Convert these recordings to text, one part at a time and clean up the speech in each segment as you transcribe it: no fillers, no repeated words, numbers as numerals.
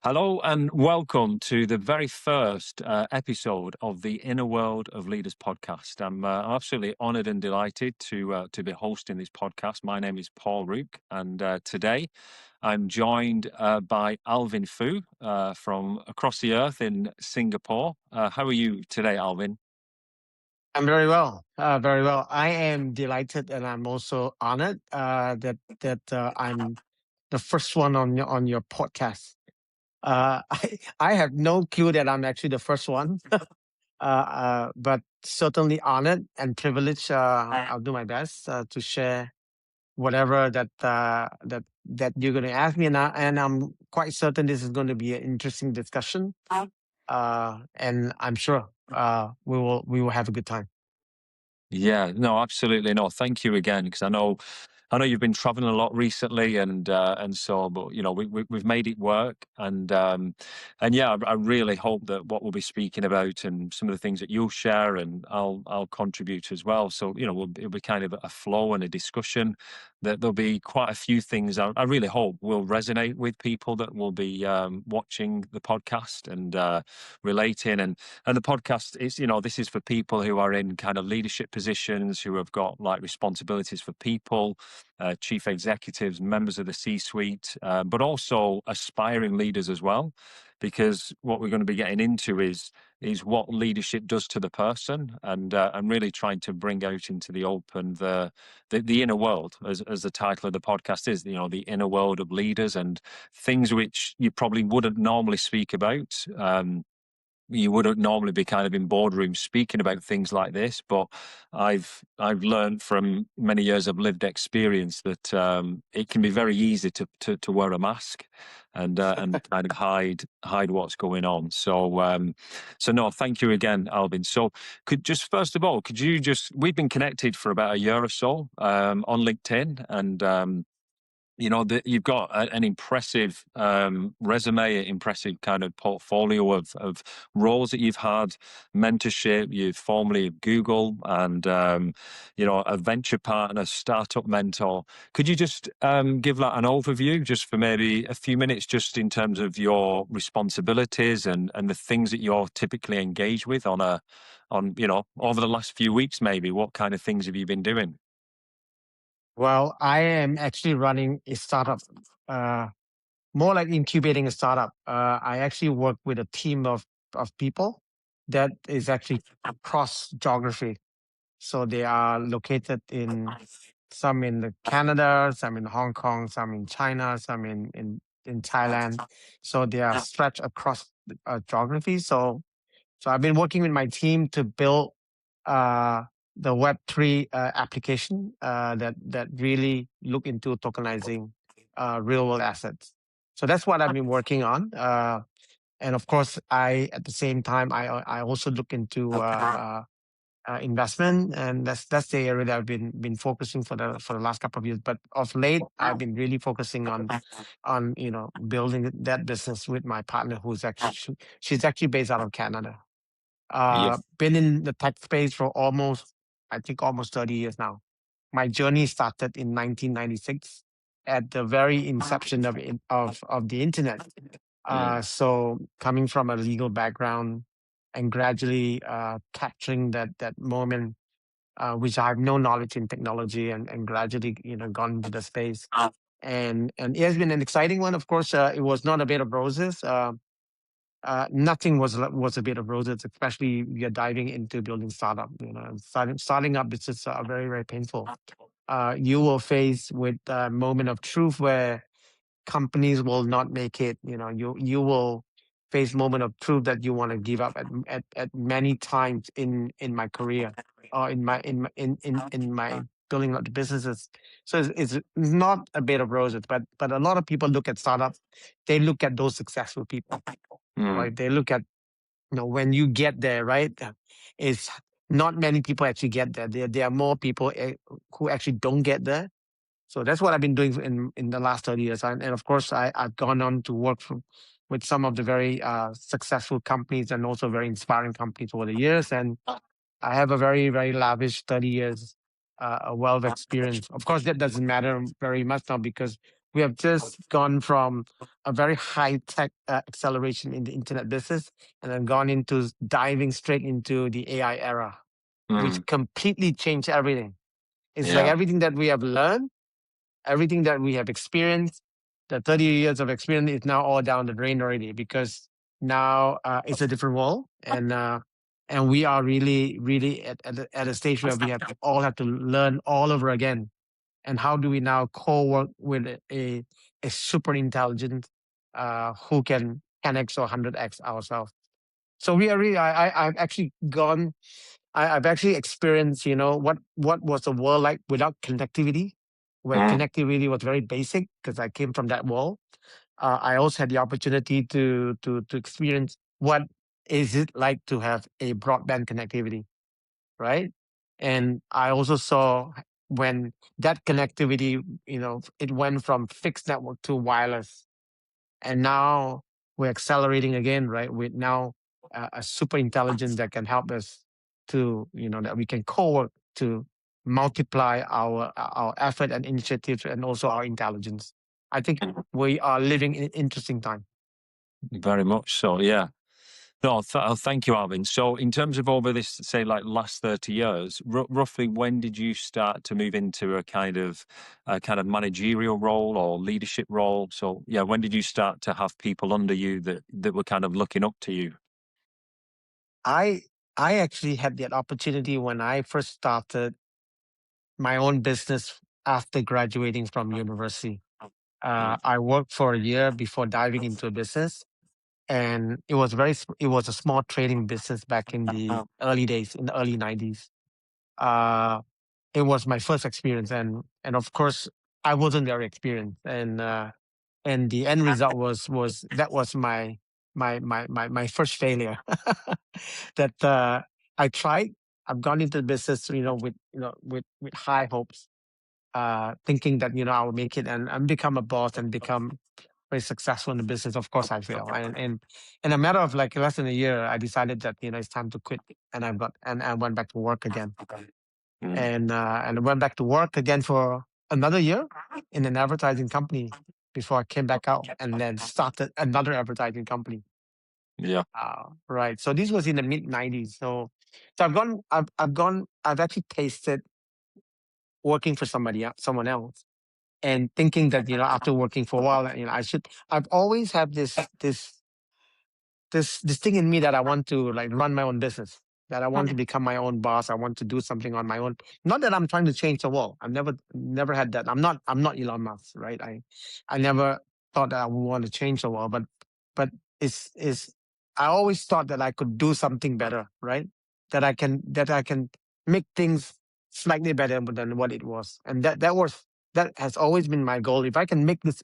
Hello and welcome to the very first episode of the Inner World of Leaders podcast. I'm absolutely honoured and delighted to be hosting this podcast. My name is Paul Rouke, and today I'm joined by Alvin Foo from across the earth in Singapore. How are you today, Alvin? I'm very well, very well. I am delighted, and I'm also honored that I'm the first one on your podcast. I have no clue that I'm actually the first one, but certainly honored and privileged. I'll do my best to share whatever that you're going to ask me, and I'm quite certain this is going to be an interesting discussion. And I'm sure we will have a good time. Yeah, no, absolutely no. Thank you again, because I know you've been traveling a lot recently, and so, but we've made it work, and yeah, I really hope that what we'll be speaking about and some of the things that you'll share and I'll contribute as well. So it'll be kind of a flow and a discussion. That there'll be quite a few things I really hope will resonate with people that will be watching the podcast and relating. And the podcast is, this is for people who are in kind of leadership positions, who have got like responsibilities for people, chief executives, members of the C-suite, but also aspiring leaders as well. Because what we're going to be getting into is what leadership does to the person, and I'm really trying to bring out into the open the inner world, as the title of the podcast is, the inner world of leaders, and things which you probably wouldn't normally speak about. You wouldn't normally be kind of in boardrooms speaking about things like this, but I've learned from many years of lived experience that it can be very easy to wear a mask and kind of hide what's going on. So no, thank you again, Alvin. So first of all, we've been connected for about a year or so on LinkedIn, and you've got an impressive resume, an impressive kind of portfolio of roles that you've had, mentorship. You've formerly at Google, and a venture partner, startup mentor. Could you just give that an overview, just for maybe a few minutes, just in terms of your responsibilities and the things that you're typically engaged with on over the last few weeks, maybe? What kind of things have you been doing? Well, I am actually running a startup, uh, more like incubating a startup. I actually work with a team of people that is actually across geography. So they are located in some in the Canada, some in Hong Kong, some in China, some in Thailand. So they are stretched across geography. So I've been working with my team to build uh, the Web3 application that really look into tokenizing real world assets. So that's what I've been working on. And of course, I at the same time I also look into investment, and that's the area that I've been focusing for the last couple of years. But of late, I've been really focusing on building that business with my partner, who's actually she's actually based out of Canada. Yeah. Been in the tech space for I think almost 30 years now. My journey started in 1996 at the very inception of the internet. So coming from a legal background and gradually capturing that moment, which I have no knowledge in technology, and gradually gone into the space. And it has been an exciting one. Of course, it was not a bed of roses. Nothing was a bed of roses, especially you're diving into building startup. Starting up is just very, very painful. You will face with a moment of truth where companies will not make it. You will face moment of truth that you want to give up at many times in my career, or in my building up the businesses. So it's not a bed of roses, but a lot of people look at startups. They look at those successful people, Mm. right? They look at, when you get there, right? It's not many people actually get there. There are more people who actually don't get there. So that's what I've been doing in the last 30 years. And of course, I've gone on to work with some of the very successful companies, and also very inspiring companies over the years. And I have a very, very lavish 30 years, a wealth of experience. Of course, that doesn't matter very much now, because We have just gone from a very high tech acceleration in the internet business, and then gone into diving straight into the AI era, which Mm. completely changed everything. It's like Yeah. everything that we have learned, everything that we have experienced, the 30 years of experience is now all down the drain already, because now it's a different world, and we are really, really at a stage where we all have to learn all over again. And how do we now co-work with a super intelligent who can 10x or 100x ourselves? So we are really, I've actually gone, I've actually experienced, what was the world like without connectivity, where Mm. connectivity was very basic, because I came from that world. I also had the opportunity to experience what is it like to have a broadband connectivity, right? And I also saw when that connectivity, it went from fixed network to wireless, and now we're accelerating again, right? With now a super intelligence that can help us to, that we can co-work to multiply our effort and initiatives, and also our intelligence. I think Mm. we are living in an interesting time. Very much so. Yeah. No, thank you, Alvin. So, in terms of over this, say, like last 30 years, roughly when did you start to move into a kind of managerial role or leadership role? So, yeah, when did you start to have people under you that were kind of looking up to you? I I actually had that opportunity when I first started my own business after graduating from university. Mm. I worked for a year before diving into a business, and it was a small trading business back in the early days, in the early 90s. Uh, it was my first experience, and of course, I wasn't very experienced, and the end result was that was my first failure. That I tried. I've gone into the business, with high hopes, thinking that I will make it and become a boss and become very successful in the business. Of course, I fail, and in a matter of like less than a year, I decided that it's time to quit, and I went back to work again, Mm. and I went back to work again for another year in an advertising company before I came back out and then started another advertising company. Yeah. Right. So this was in the mid '90s. So I've actually tasted working for someone else, and thinking that after working for a while, I've always had this thing in me that I want to like run my own business, that I want to become my own boss. I want to do something on my own. Not that I'm trying to change the world. I've never had that. I'm not Elon Musk, right? I never thought that I would want to change the world, but it's I always thought that I could do something better, right? That I can make things slightly better than what it was. And that has always been my goal. If I can make this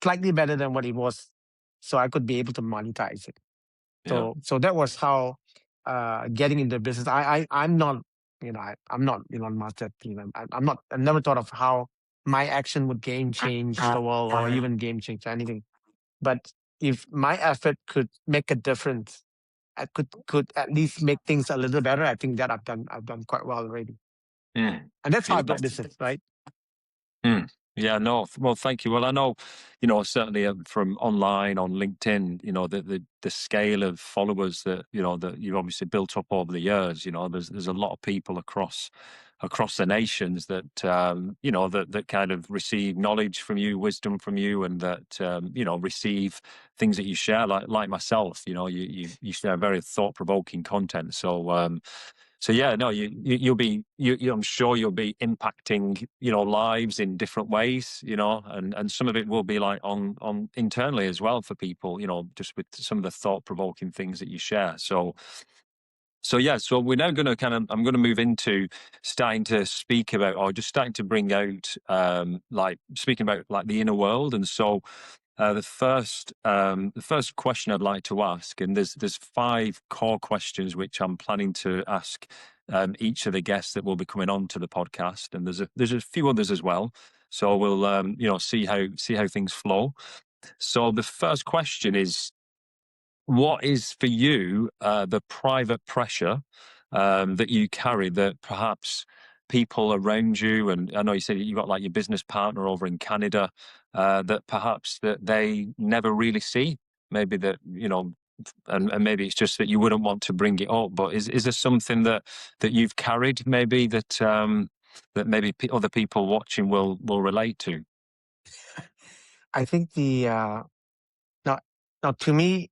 slightly better than what it was, so I could be able to monetize it. Yeah. So that was how getting into business. I'm not I'm not Elon Musk. I'm not. I never thought of how my action would game change the world or even game change anything. But if my effort could make a difference, I could at least make things a little better. I think that I've done quite well already, Mm. and that's how Yeah. I built business, right? Mm. Yeah, no. Well, thank you. Well, I know, certainly from online on LinkedIn, the scale of followers that you've obviously built up over the years. There's a lot of people across the nations that that kind of receive knowledge from you, wisdom from you, and that receive things that you share. Like myself, you share very thought provoking content. So yeah, no, you'll be I'm sure you'll be impacting lives in different ways, and some of it will be like on internally as well for people, just with some of the thought provoking things that you share. So yeah, so we're now going to I'm going to move into starting to speak about, or just starting to bring out, like speaking about like the inner world. And so the first question I'd like to ask, and there's five core questions which I'm planning to ask each of the guests that will be coming on to the podcast, and there's a few others as well. So we'll see how things flow. So the first question is, what is for you the private pressure that you carry that perhaps people around you, and I know you said you got like your business partner over in Canada, that perhaps that they never really see? Maybe that, and maybe it's just that you wouldn't want to bring it up, but is there something that you've carried, maybe that maybe other people watching will relate to? I think now now to me,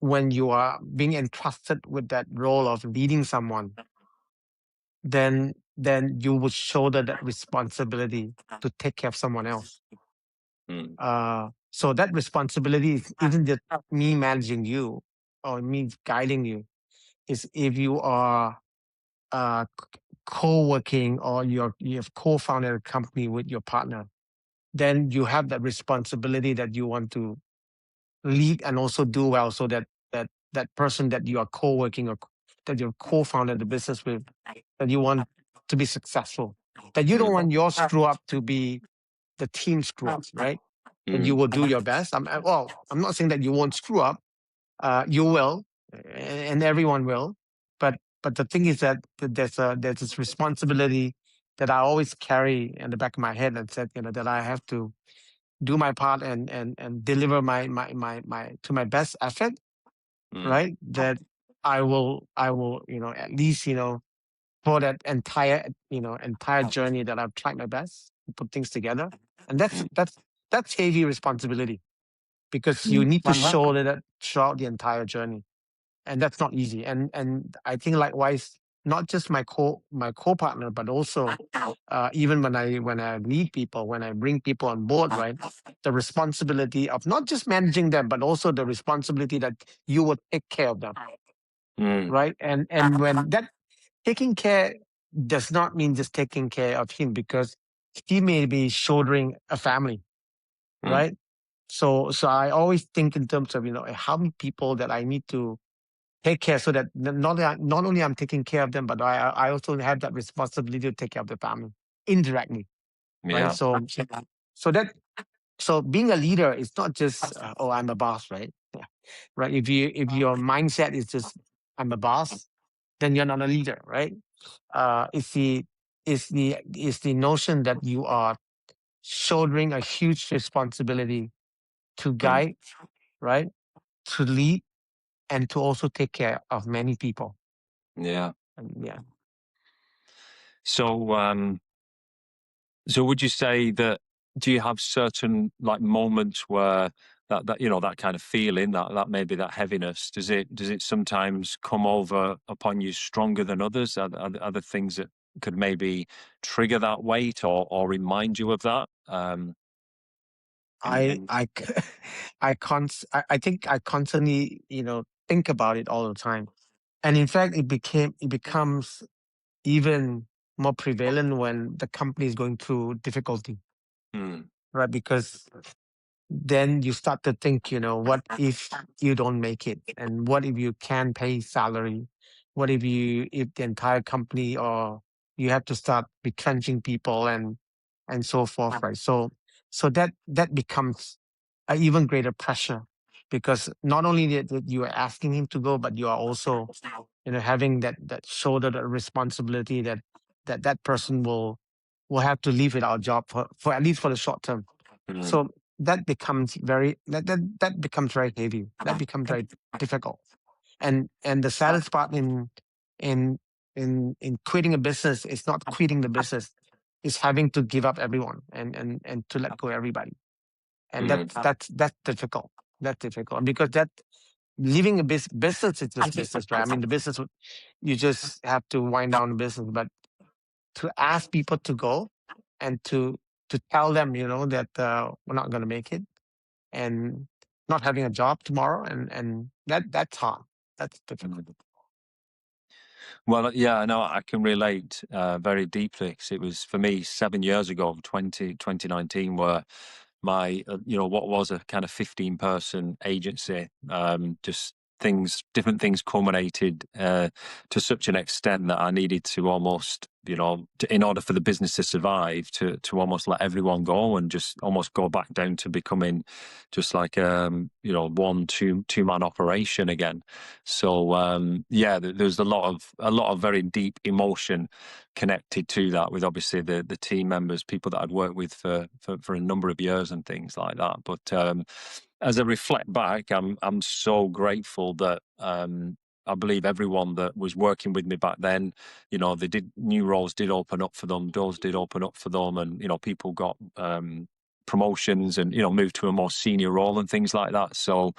when you are being entrusted with that role of leading someone, then you would shoulder that responsibility to take care of someone else. Mm, So that responsibility isn't just me managing you or me guiding you. Is if you are co-working or you have co-founded a company with your partner, then you have that responsibility that you want to lead and also do well, so that person that you are co-working or that you've co-founded the business with, that you want to be successful, that you don't want your screw up to be the team screw ups, right? And you mm, will do your best. I'm not saying that you won't screw up. You will, and everyone will. But the thing is that there's this responsibility that I always carry in the back of my head, and said, that I have to do my part and deliver my to my best effort, mm, right? That I will at least for that entire journey, that I've tried my best to put things together, and that's heavy responsibility, because you need to show that throughout the entire journey, and that's not easy. And I think likewise, not just my co-partner, but also even when I lead people, when I bring people on board, right? The responsibility of not just managing them, but also the responsibility that you will take care of them, mm, right? And when that taking care does not mean just taking care of him, because he may be shouldering a family, mm, right? So I always think in terms of how many people that I need to take care, so that not only I'm taking care of them, but I also have that responsibility to take care of the family indirectly, right? yeah. So being a leader is not just oh, I'm a boss, right? Yeah. Right. If your mindset is just I'm a boss, then you're not a leader, right? It's the notion that you are shouldering a huge responsibility to Mm, guide, right? To lead, and to also take care of many people. yeah. And yeah. So, so would you say that, do you have certain like moments where that kind of feeling, that maybe that heaviness, does it sometimes come over upon you stronger than others? Are there things that could maybe trigger that weight or remind you of that? I In I c- I think I constantly think about it all the time, and in fact it becomes even more prevalent when the company is going through difficulty, mm, right? Because then you start to think, what if you don't make it, and what if you can't pay salary, what if the entire company, or you have to start retrenching people, and so forth, right? So that becomes an even greater pressure, because not only that you are asking him to go, but you are also having that shoulder, the responsibility that person will have to leave without a job for at least for the short term. mm, So that becomes very heavy. That becomes very difficult. And the saddest part in in quitting a business is not quitting the business, is having to give up everyone, and to let go everybody. And mm, that's difficult. That's difficult, because that leaving a business is just business, right? I mean, the business you just have to wind down the business, but to ask people to go, and to tell them, that we're not going to make it, and not having a job tomorrow, and that's hard. That's difficult. mm. Well, yeah, no, I can relate very deeply, because it was for me 7 years ago, 2019, where my, what was a kind of 15-person agency, just different things culminated to such an extent that I needed to almost in order for the business to survive, to almost let everyone go and just almost go back down to becoming just like one two man operation again. So yeah, there's a lot of very deep emotion connected to that, with obviously the team members, people that I'd worked with for a number of years and things like that. But as I reflect back, I'm so grateful that I believe everyone that was working with me back then, they did, new roles did open up for them, doors did open up for them, and people got promotions and moved to a more senior role and things like that. So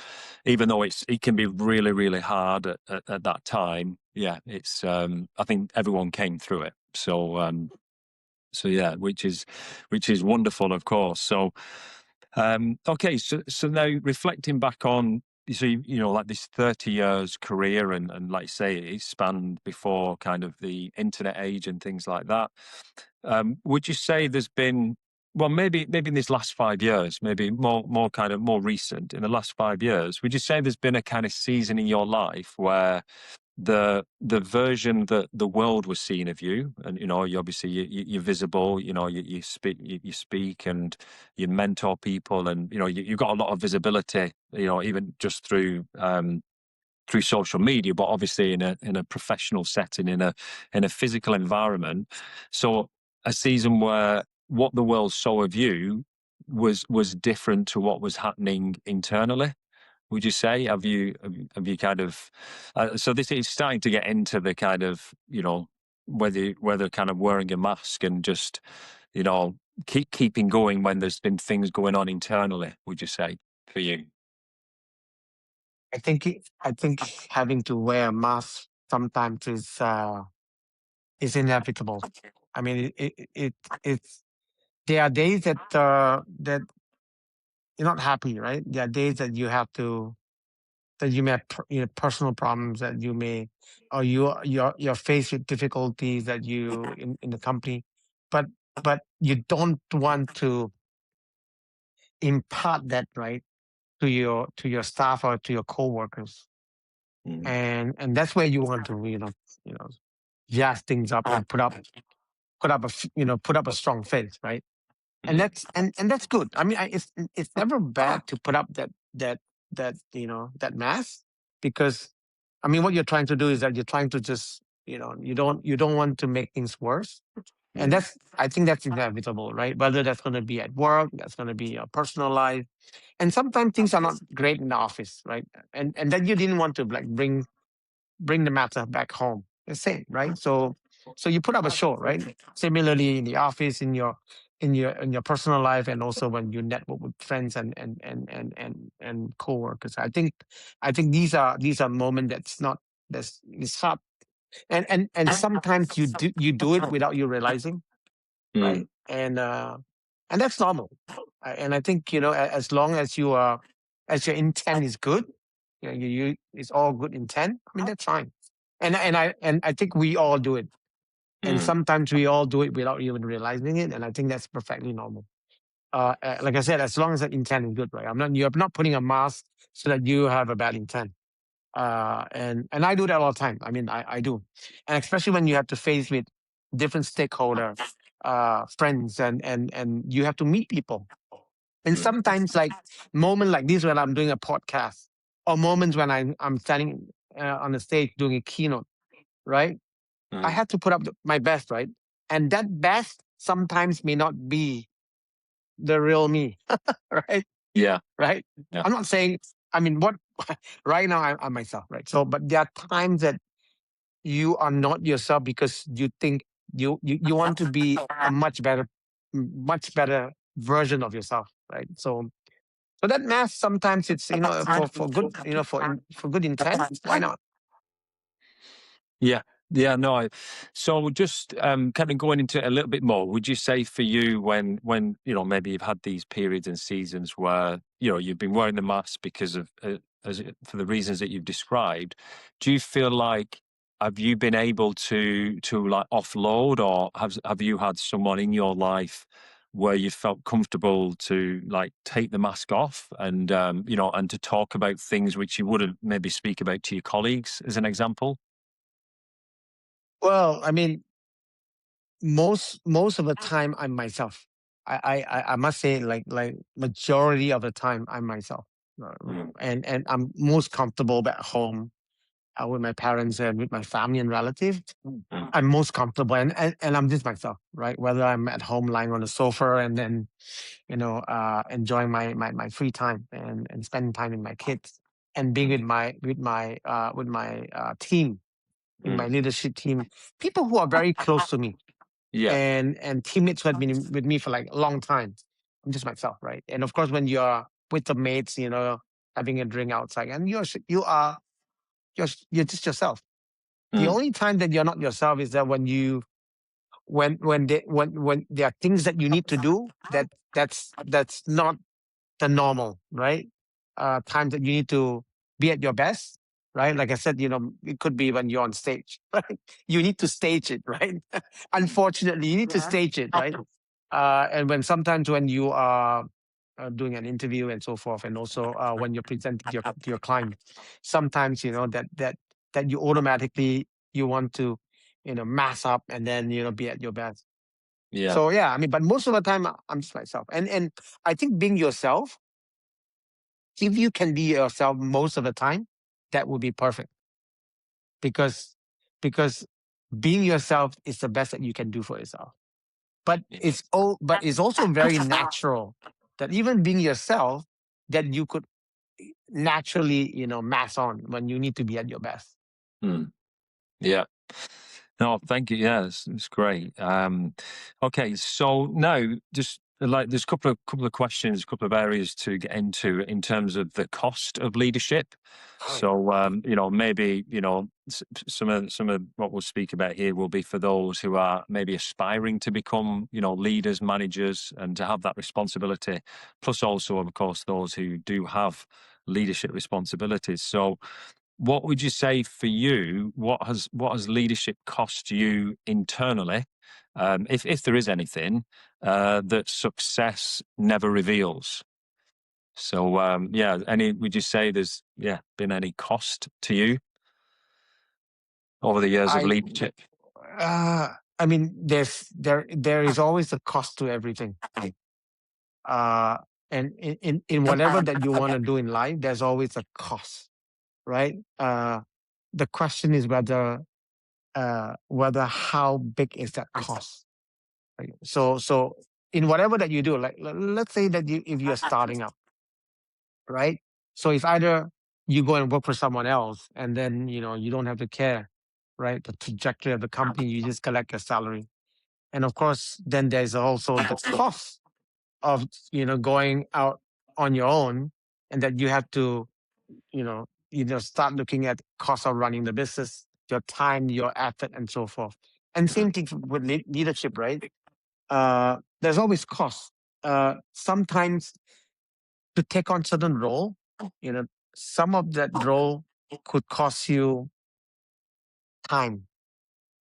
even though it can be really, really hard at that time, yeah, it's I think everyone came through it. So yeah, which is wonderful, of course. So okay, so now reflecting back on, so like this 30 years career, and like you say, it spanned before kind of the internet age and things like that. Would you say there's been, well, maybe in these last 5 years, maybe more kind of more recent, in the last 5 years, would you say there's been a kind of season in your life where the version that the world was seeing of you, and you obviously you're visible, you speak and you mentor people, and you've got a lot of visibility, even just through social media, but obviously in a professional setting, in a physical environment. So a season where what the world saw of you was different to what was happening internally. Would you say, have you kind of, so this is starting to get into the kind of, whether kind of wearing a mask and just, you know keeping going when there's been things going on internally, would you say, for you? I think having to wear a mask sometimes is inevitable. I mean, it's there are days that you're not happy, right? There are days that you may have personal problems that you may, or you're faced with difficulties that you in the company, but you don't want to impart that, right, to your staff or to your coworkers, Mm, and that's where you want to you know jazz things up and put up a strong face, right? And mm, that's good. I mean, it's never bad to put up that mask, because I mean, what you're trying to do is that you're trying to just you don't want to make things worse, and mm, I think that's inevitable, right? Whether that's going to be at work, that's going to be your personal life, and sometimes things are not great in the office, right? And then you didn't want to like bring the matter back home. The same, right? So you put up a show, right? Similarly in the office, in your personal life, and also when you network with friends and coworkers. I think these are moments that's not that's it's hard, and sometimes you do it without you realizing, mm, right? And that's normal. And I think as long as you are as your intent is good, you it's all good intent. I mean, that's fine. And I think we all do it, and mm, sometimes we all do it without even realizing it. And I think that's perfectly normal. Like I said, as long as the intent is good, right? You're not putting a mask so that you have a bad intent. And I do that all the time. I mean, I do, and especially when you have to face with different stakeholder, friends, and you have to meet people. And mm, sometimes, like moment like this, when I'm doing a podcast, or moments when I'm standing on the stage doing a keynote, right? I mm. have to put up my best, right? And that best sometimes may not be the real me, right? Yeah, Right? yeah. I'm not saying. I mean, what right now I'm myself, right? So, but there are times that you are not yourself because you think you want to be a much better version of yourself, right? So that mask sometimes it's for good for good intent. Why not? Yeah, yeah, no. So just kind of going into it a little bit more, would you say for you, when maybe you've had these periods and seasons where you've been wearing the mask because of for the reasons that you've described, do you feel like, have you been able to like offload, or have you had someone in your life where you felt comfortable to like take the mask off and and to talk about things which you wouldn't maybe speak about to your colleagues, as an example? Well, I mean, most of the time I'm myself. I must say, like majority of the time I'm myself. And I'm most comfortable at home, with my parents and with my family and relatives. I'm most comfortable, and I'm just myself, right? Whether I'm at home lying on the sofa and then enjoying my free time and spending time with my kids and being with my team, in my leadership team, people who are very close to me, Yeah. and teammates who have been with me for like a long time. I'm just myself, right? And of course, when you're with the mates, having a drink outside, and you're just yourself. The Mm. only time that you're not yourself is that when there are things that you need to do that's not the normal, right? Times that you need to be at your best, right? Like I said, it could be when you're on stage, right? You need to stage it, right? Unfortunately, you need to stage it, right? And sometimes when you are doing an interview and so forth, and also when you're presenting to your client, sometimes that you automatically you want to mass up and then be at your best. Yeah. So yeah, I mean, but most of the time I'm just myself, and I think being yourself, if you can be yourself most of the time, that would be perfect, because because being yourself is the best that you can do for yourself. But it's also very natural that even being yourself, that you could naturally mass on when you need to be at your best. Mm. Yeah. No, thank you. Yeah, it's great. Okay, so now just like there's a couple of questions, a couple of areas to get into in terms of the cost of leadership. Right. So maybe some of what we'll speak about here will be for those who are maybe aspiring to become leaders, managers, and to have that responsibility. Plus, also of course those who do have leadership responsibilities. So what would you say for you? What has leadership cost you internally, if there is anything that success never reveals? So yeah, any would you say there's been any cost to you over the years of I leadership? I mean, there is always a cost to everything. Uh, and in whatever that you want to do in life, there's always a cost, right? The question is whether how big is that cost, right? So in whatever that you do, like let's say that if you're starting up, right? So it's either you go and work for someone else, and then you don't have to care, right? The trajectory of the company, you just collect your salary, and of course, then there's also the cost of going out on your own, and that you have to start looking at cost of running the business, your time, your effort, and so forth. And same thing with leadership, right? There's always cost. Sometimes to take on certain role, you know, some of that role could cost you time,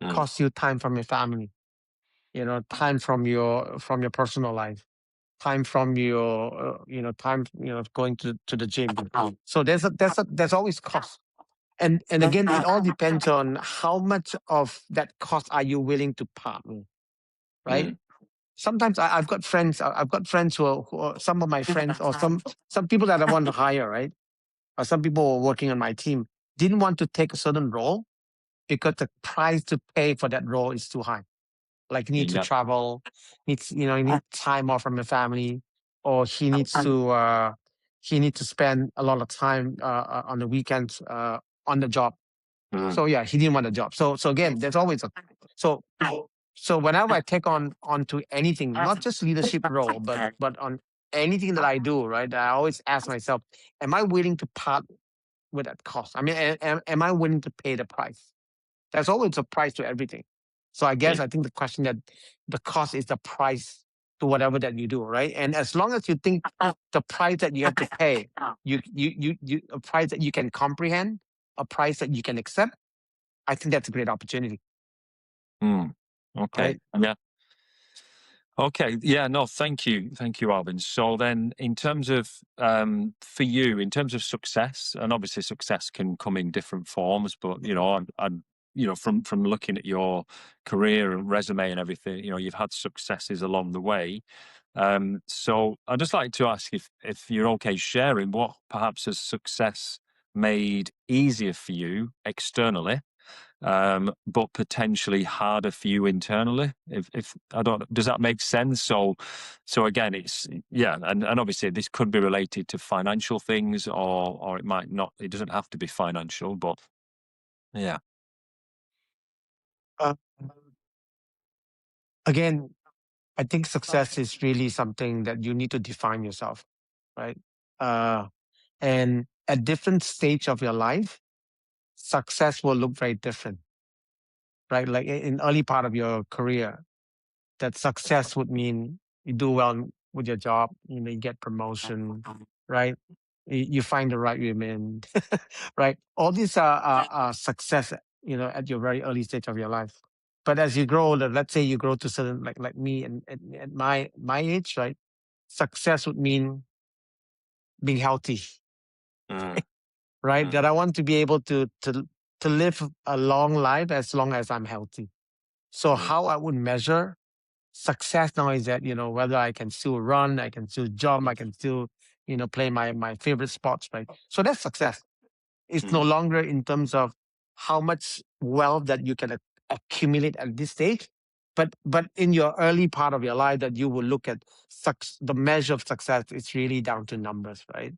Mm, from your family, time from your personal life, time from your time going to the gym. So there's always cost. And again, it all depends on how much of that cost are you willing to part with, right? mm, Sometimes I've got friends who are some of my friends, or some people that I want to hire, right? Or some people who are working on my team didn't want to take a certain role because the price to pay for that role is too high. Like, need to yeah. travel, he needs time off from the family, or he needs to spend a lot of time on the weekends on the job. Mm, So yeah, he didn't want a job. So again, there's always a so so whenever I take onto anything, not just leadership role, but on anything that I do, right? I always ask myself, am I willing to part with that cost? I mean, am I willing to pay the price? There's always a price to everything. So yeah. I think the question that the cost is the price to whatever that you do, right? And as long as you think the price that you have to pay, a price that you can comprehend, a price that you can accept, I think that's a great opportunity, Mm, okay. right? Yeah. Okay. Yeah. No. Thank you, Alvin. So then, in terms of for you, in terms of success, and obviously success can come in different forms, but from looking at your career and resume and everything, you've had successes along the way. So I'd just like to ask if you're okay sharing what perhaps has success made easier for you externally, but potentially harder for you internally. If I don't, does that make sense? So again, it's yeah, and obviously this could be related to financial things, or it might not. It doesn't have to be financial, but yeah. Uh, Again, I think success is really something that you need to define yourself, right? Uh, and at different stage of your life, success will look very different, right? Like in early part of your career, that success would mean you do well with your job, you get promotion, right? You find the right women, right? All these are success, at your very early stage of your life. But as you grow older, let's say you grow to certain like me and at my age, right? Success would mean being healthy, Mm, right? mm, That I want to be able to live a long life as long as I'm healthy. So mm, how I would measure success now is that whether I can still run, I can still jump, I can still play my favorite sports, right? So that's success. It's no mm, longer in terms of how much wealth that you can accumulate at this stage, but in your early part of your life that you will look at the measure of success is really down to numbers, right?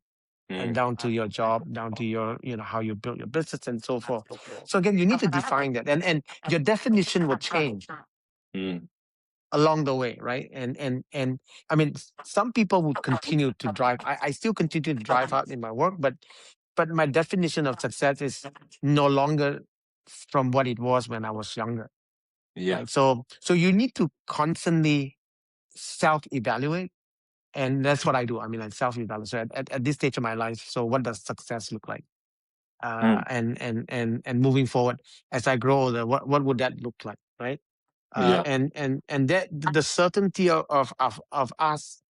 And mm, down to your job, down to your how you build your business and so forth. So again, you need to define that, and your definition will change mm, along the way, right? And I mean, some people would continue to drive. I still continue to drive out in my work, but my definition of success is no longer from what it was when I was younger, yeah. right? So you need to constantly self-evaluate, and that's what I do. I mean, I self-evaluate. So at this stage of my life, so what does success look like? Mm, And moving forward, as I grow older, what would that look like, right? yeah. And that the certainty of us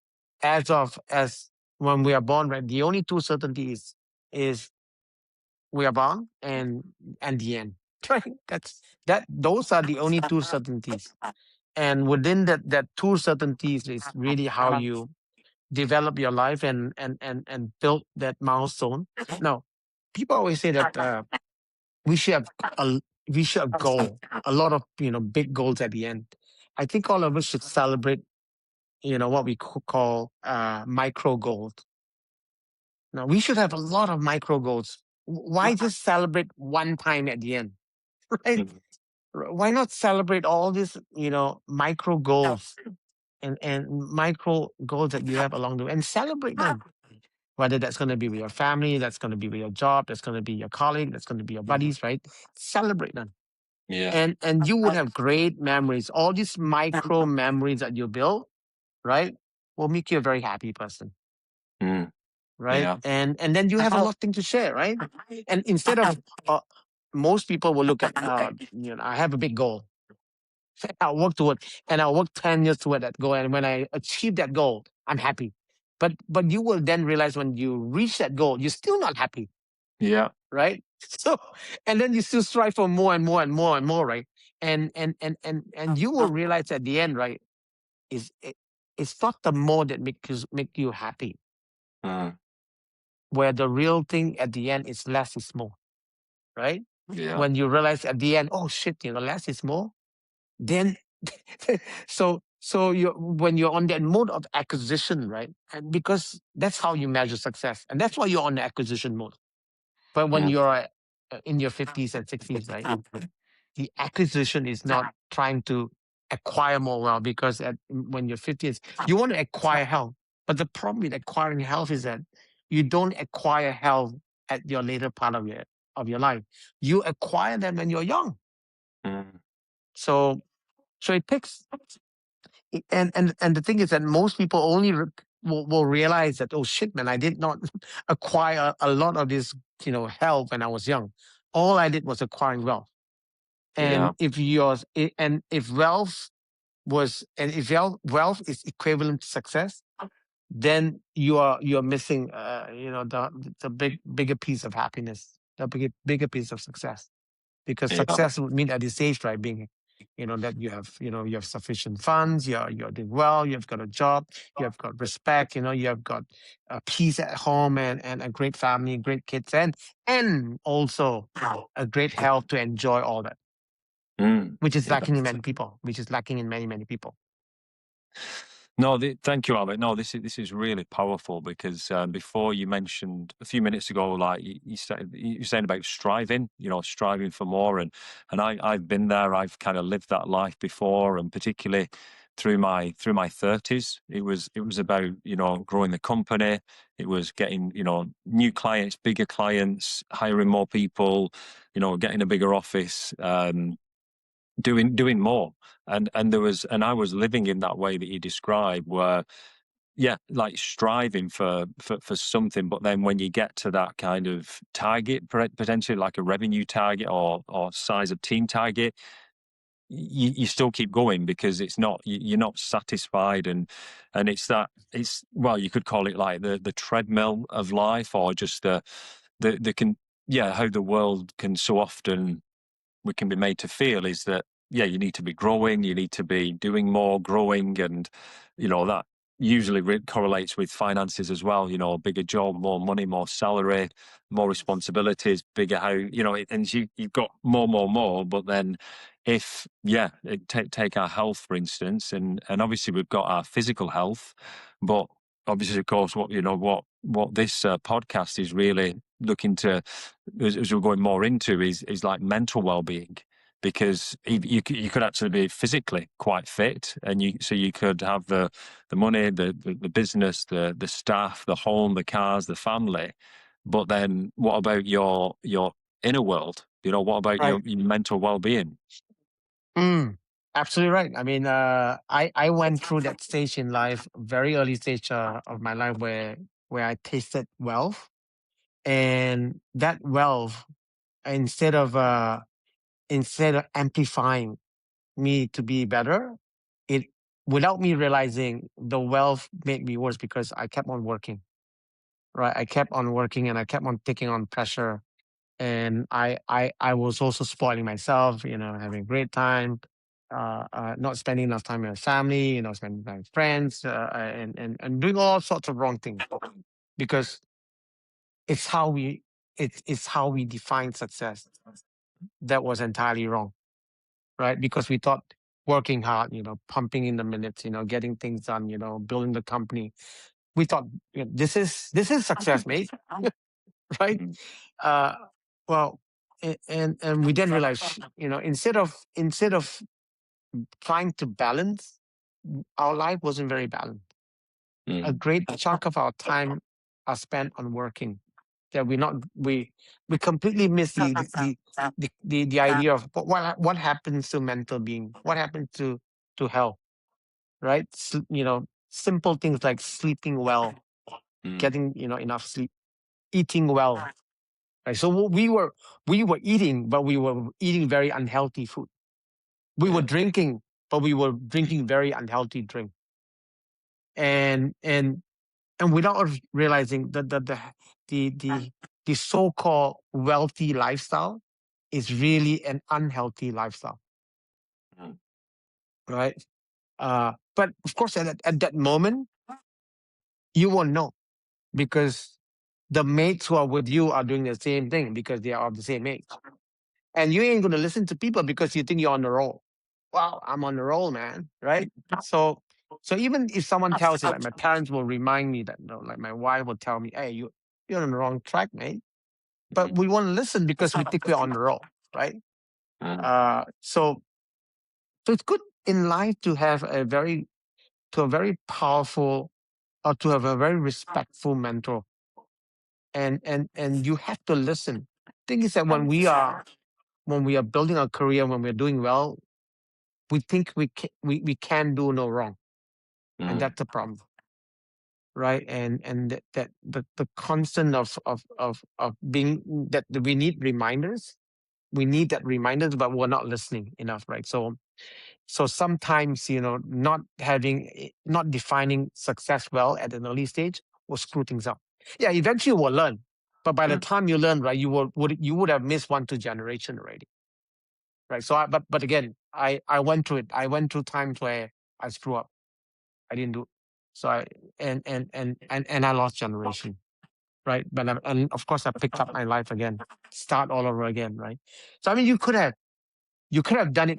as when we are born, right? The only two certainties is we are born and the end, right? Those are the only two certainties. And within that two certainties is really how you develop your life and build that milestone. Now, people always say that we should have a we should have goal, a lot of big goals at the end. I think all of us should celebrate what we call micro goals. Now we should have a lot of micro goals. Why just celebrate one time at the end, right? Mm, Why not celebrate all these micro goals and micro goals that you have along the way and celebrate them? Whether that's going to be with your family, that's going to be with your job, that's going to be your colleague, that's going to be your buddies, right? Celebrate them, yeah. and you would have great memories. All these micro memories that you build, right, will make you a very happy person, Mm, right? yeah. And then you have a lot of things to share, right? And instead of most people will look at I have a big goal. I'll work toward, and I'll work 10 years toward that goal. And when I achieve that goal, I'm happy. But you will then realize when you reach that goal, you're still not happy, Yeah. right? So, and then you still strive for more and more and more and more, right? And you will realize at the end, right? Is it's not the more that make you happy. Mm, Where the real thing at the end is less is more, right? yeah. When you realize at the end, oh shit, less is more, then so you when you're on that mode of acquisition, right? And because that's how you measure success, and that's why you're on the acquisition mode. But when Mm, you're in your 50s and 60s, right? The acquisition is not trying to acquire more wealth, because when you're 50s, you want to acquire health. But the problem with acquiring health is that you don't acquire health at your later part of your life. You acquire them when you're young. mm, So it takes and the thing is that most people only will realize that, oh shit, man, I did not acquire a lot of this health when I was young. All I did was acquiring wealth. yeah. And if wealth is equivalent to success, then you're missing the bigger piece of happiness, the bigger piece of success. because Yeah. success would mean at this stage, right, being, that you have sufficient funds, you're doing well, you've got a job, you have got respect, you have got peace at home, and a great family, great kids, and also a great health to enjoy all that, which is Yeah. lacking in many people, which is lacking in many, many people. No, thank you, Albert. No, this is really powerful because before you mentioned a few minutes ago, like you saying about striving, striving for more, and I've been there. I've kind of lived that life before, and particularly through my 30s, it was about growing the company. It was getting new clients, bigger clients, hiring more people, getting a bigger office. Doing more, and I was living in that way that you described, where yeah, like striving for something, but then when you get to that kind of target, potentially like a revenue target or size of team target, you still keep going because it's not you're not satisfied, and it's well, you could call it like the treadmill of life, or just the can yeah, how the world can so often we can be made to feel is that yeah, you need to be growing, you need to be doing more, growing, and that usually correlates with finances as well. Bigger job, more money, more salary, more responsibilities, bigger house. And you've got more. But then, if yeah, take our health for instance, and obviously we've got our physical health, but obviously, of course, what this podcast is really looking to, as we're going more into, is like mental well-being, because you could actually be physically quite fit, and you could have the money, the business, the staff, the home, the cars, the family, but then what about your inner world? What about Right. your mental well-being? Mm, absolutely right. I mean, I went through that stage in life, very early stage of my life, where I tasted wealth, and that wealth, instead of amplifying me to be better, it without me realizing, the wealth made me worse because I kept on working. Right, I kept on working, and I kept on taking on pressure, and I was also spoiling myself, having a great time, not spending enough time with my family, spending time with friends, and doing all sorts of wrong things, because it's how we it's how we define success that was entirely wrong, right? Because we thought working hard, pumping in the minutes, getting things done, building the company, we thought, this is success, mate, right? Mm, Uh, well, and we then realize, instead of trying to balance, our life wasn't very balanced. A mm, great chunk of our time are spent on working. That we completely miss the idea of what happens to mental being, what happens to health, right? Simple things like sleeping well, mm, getting enough sleep, eating well. Right. So we were eating, but we were eating very unhealthy food. We were yeah. drinking, but we were drinking very unhealthy drink. And without us realizing that the the so-called wealthy lifestyle is really an unhealthy lifestyle, Mm, right? But of course, at that moment, you won't know, because the mates who are with you are doing the same thing because they are of the same age. And you ain't going to listen to people because you think you're on the roll. Wow, I'm on the roll, man. Right? So even if someone tells you, like my parents will remind me that, like my wife will tell me, hey, you're on the wrong track, mate. But mm, we won't listen because we think we're on the roll, right? mm, So it's good in life to have a very powerful, or to have a very respectful mentor, and you have to listen. Thing is that when we are building our career, when we're doing well, we think we can do no wrong, and mm, that's the problem, right? And that the constant of being, that we need reminders. We need that reminders, but we're not listening enough, right? So sometimes, not defining success well at an early stage will screw things up. Yeah, eventually we'll learn, but by the mm. time you learn, right, you would have missed 1-2 generation already. right? So, but again, I went through it. I went through times where I screw up. I didn't do. So I and I lost generation, right? But and of course I picked up my life again, start all over again, right? So I mean, you could have done it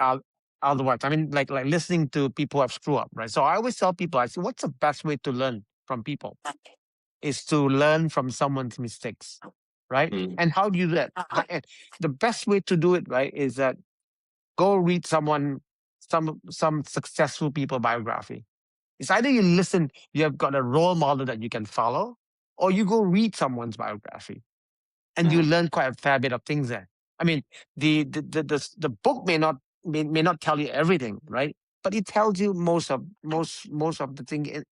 otherwise. I mean, like listening to people who have screw up, right? So I always tell people, I say, what's the best way to learn from people? Is to learn from someone's mistakes, right? Mm. And how do you do that? And the best way to do it, right, is that go read some successful people biography. It's either you listen, you have got a role model that you can follow, or you go read someone's biography and you Mm. learn quite a fair bit of things there. I mean, the book may not tell you everything, right? But it tells you most of the thing in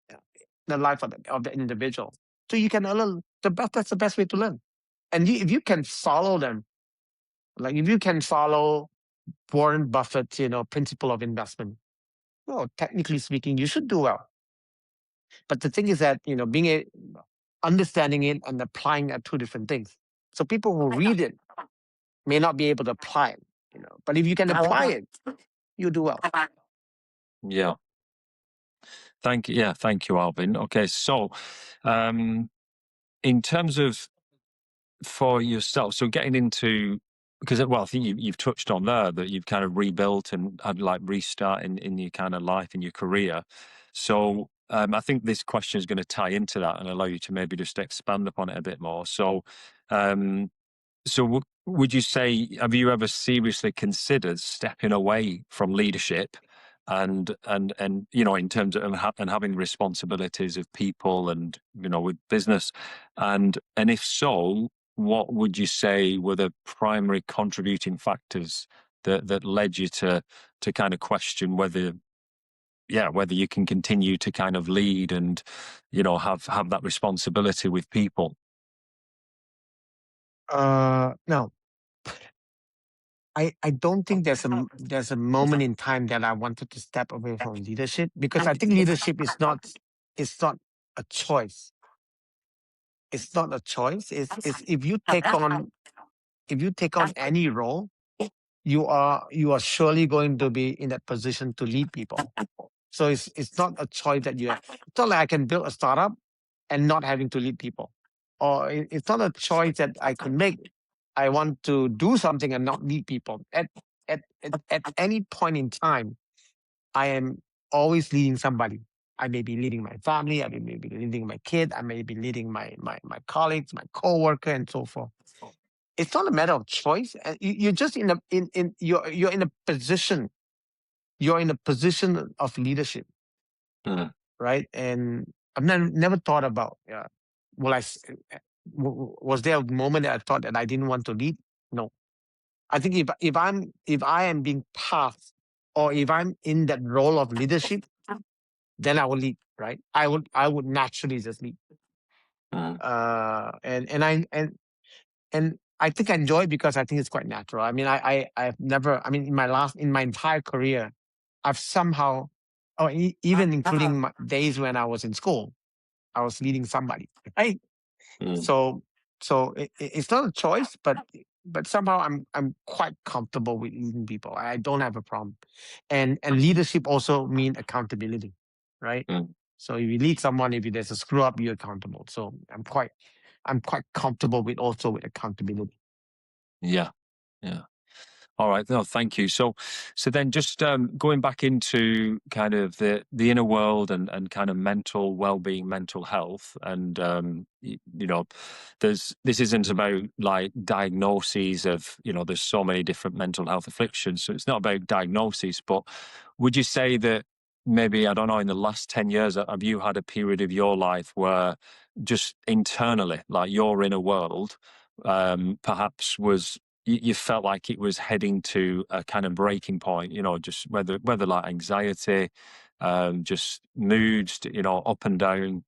the life of the individual. So you can learn the best. That's the best way to learn. And if you can follow them, like if you can follow Warren Buffett's, principle of investment, well, technically speaking, you should do well. But the thing is that understanding it and applying are two different things. So people who read it may not be able to apply it, But if you can apply it, you do well. Yeah. Thank you, Alvin. Okay, so um, in terms of for yourself, so getting into because well, I think you've touched on there that you've kind of rebuilt and had like restart in your kind of life in your career. So I think this question is going to tie into that and allow you to maybe just expand upon it a bit more. Um, so would you say, have you ever seriously considered stepping away from leadership and in terms of and having responsibilities of people and with business, and if so, what would you say were the primary contributing factors that led you to kind of question whether you can continue to kind of lead and have that responsibility with people? No, I don't think there's a moment in time that I wanted to step away from leadership, because I think leadership is not it's not a choice. It's not a choice. It's if you take on any role, you are surely going to be in that position to lead people. So it's not a choice that you have. It's not like I can build a startup and not having to lead people, or it's not a choice that I could make. I want to do something and not lead people. At any point in time, I am always leading somebody. I may be leading my family. I may be leading my kid. I may be leading my colleagues, my coworker, and so forth. It's not a matter of choice. You're just you're in a position. You're in a position of leadership, Mm. right? And I've never thought about, will was there a moment that I thought that I didn't want to lead? No. I think if I am being passed, or if I'm in that role of leadership, then I will lead, right? I would naturally just lead. Mm. And I think I enjoy it because I think it's quite natural. I mean, I've never, I mean, in my entire career, I've somehow, or even including my days when I was in school, I was leading somebody, right? Mm. So it's not a choice, but somehow I'm quite comfortable with leading people. I don't have a problem, and leadership also mean accountability, right? Mm. So if you lead someone, if there's a screw up, you're accountable. So I'm quite comfortable with accountability. Yeah. Yeah. All right. No, thank you. So then just going back into kind of the inner world and kind of mental well-being, mental health, and this isn't about like diagnoses of there's so many different mental health afflictions, so it's not about diagnoses. But would you say that maybe, I don't know, in the last 10 years, have you had a period of your life where just internally, like your inner world, perhaps was you felt like it was heading to a kind of breaking point, just whether like anxiety, just moods, up and down.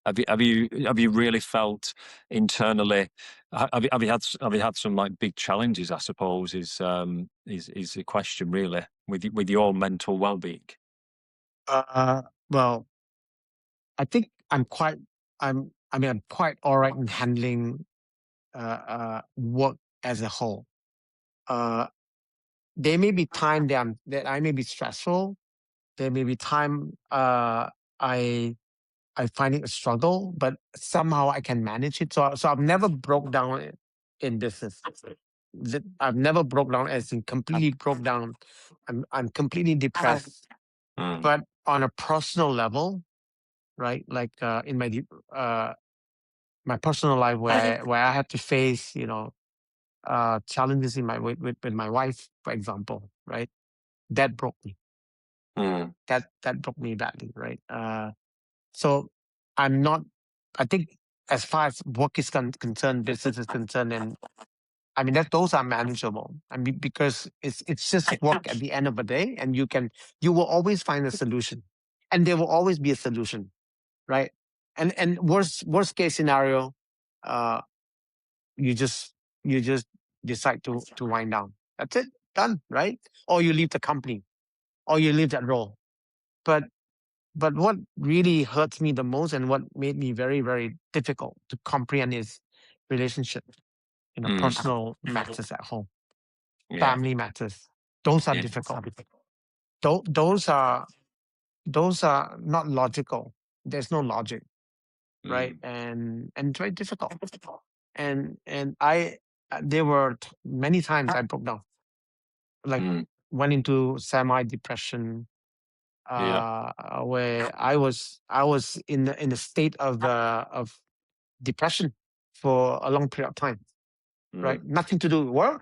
Have you really felt internally? Have you had some like big challenges? I suppose is the question really with your mental well-being. Well, I think I'm quite all right in handling work as a whole. Uh, there may be time that I may be stressful. There may be time I I find it a struggle, but somehow I can manage it. So I've never broke down in business. I've never broke down as in completely broke down. I'm completely depressed. Mm, But on a personal level, right? Like in uh my personal life where I had to face, challenges in my with my wife, for example, right? That broke me. mm, That broke me badly, right? So I'm not. I think as far as work is concerned, business is concerned, and I mean that those are manageable. I mean because it's just work at the end of the day, and you will always find a solution, and there will always be a solution, right? And worst case scenario, uh, you just you just decide to wind down. That's it, done, right? Or you leave the company, or you leave that role. But but what really hurts me the most and what made me very, very difficult to comprehend is relationship, mm. personal matters at home, Yeah, family matters. Those are yeah. difficult. Those are not logical. There's no logic, right? Mm, And it's very difficult. And I there were many times I broke down, like mm. went into semi depression, Yeah. where I was in a state of depression for a long period of time, right? Mm, Nothing to do with work,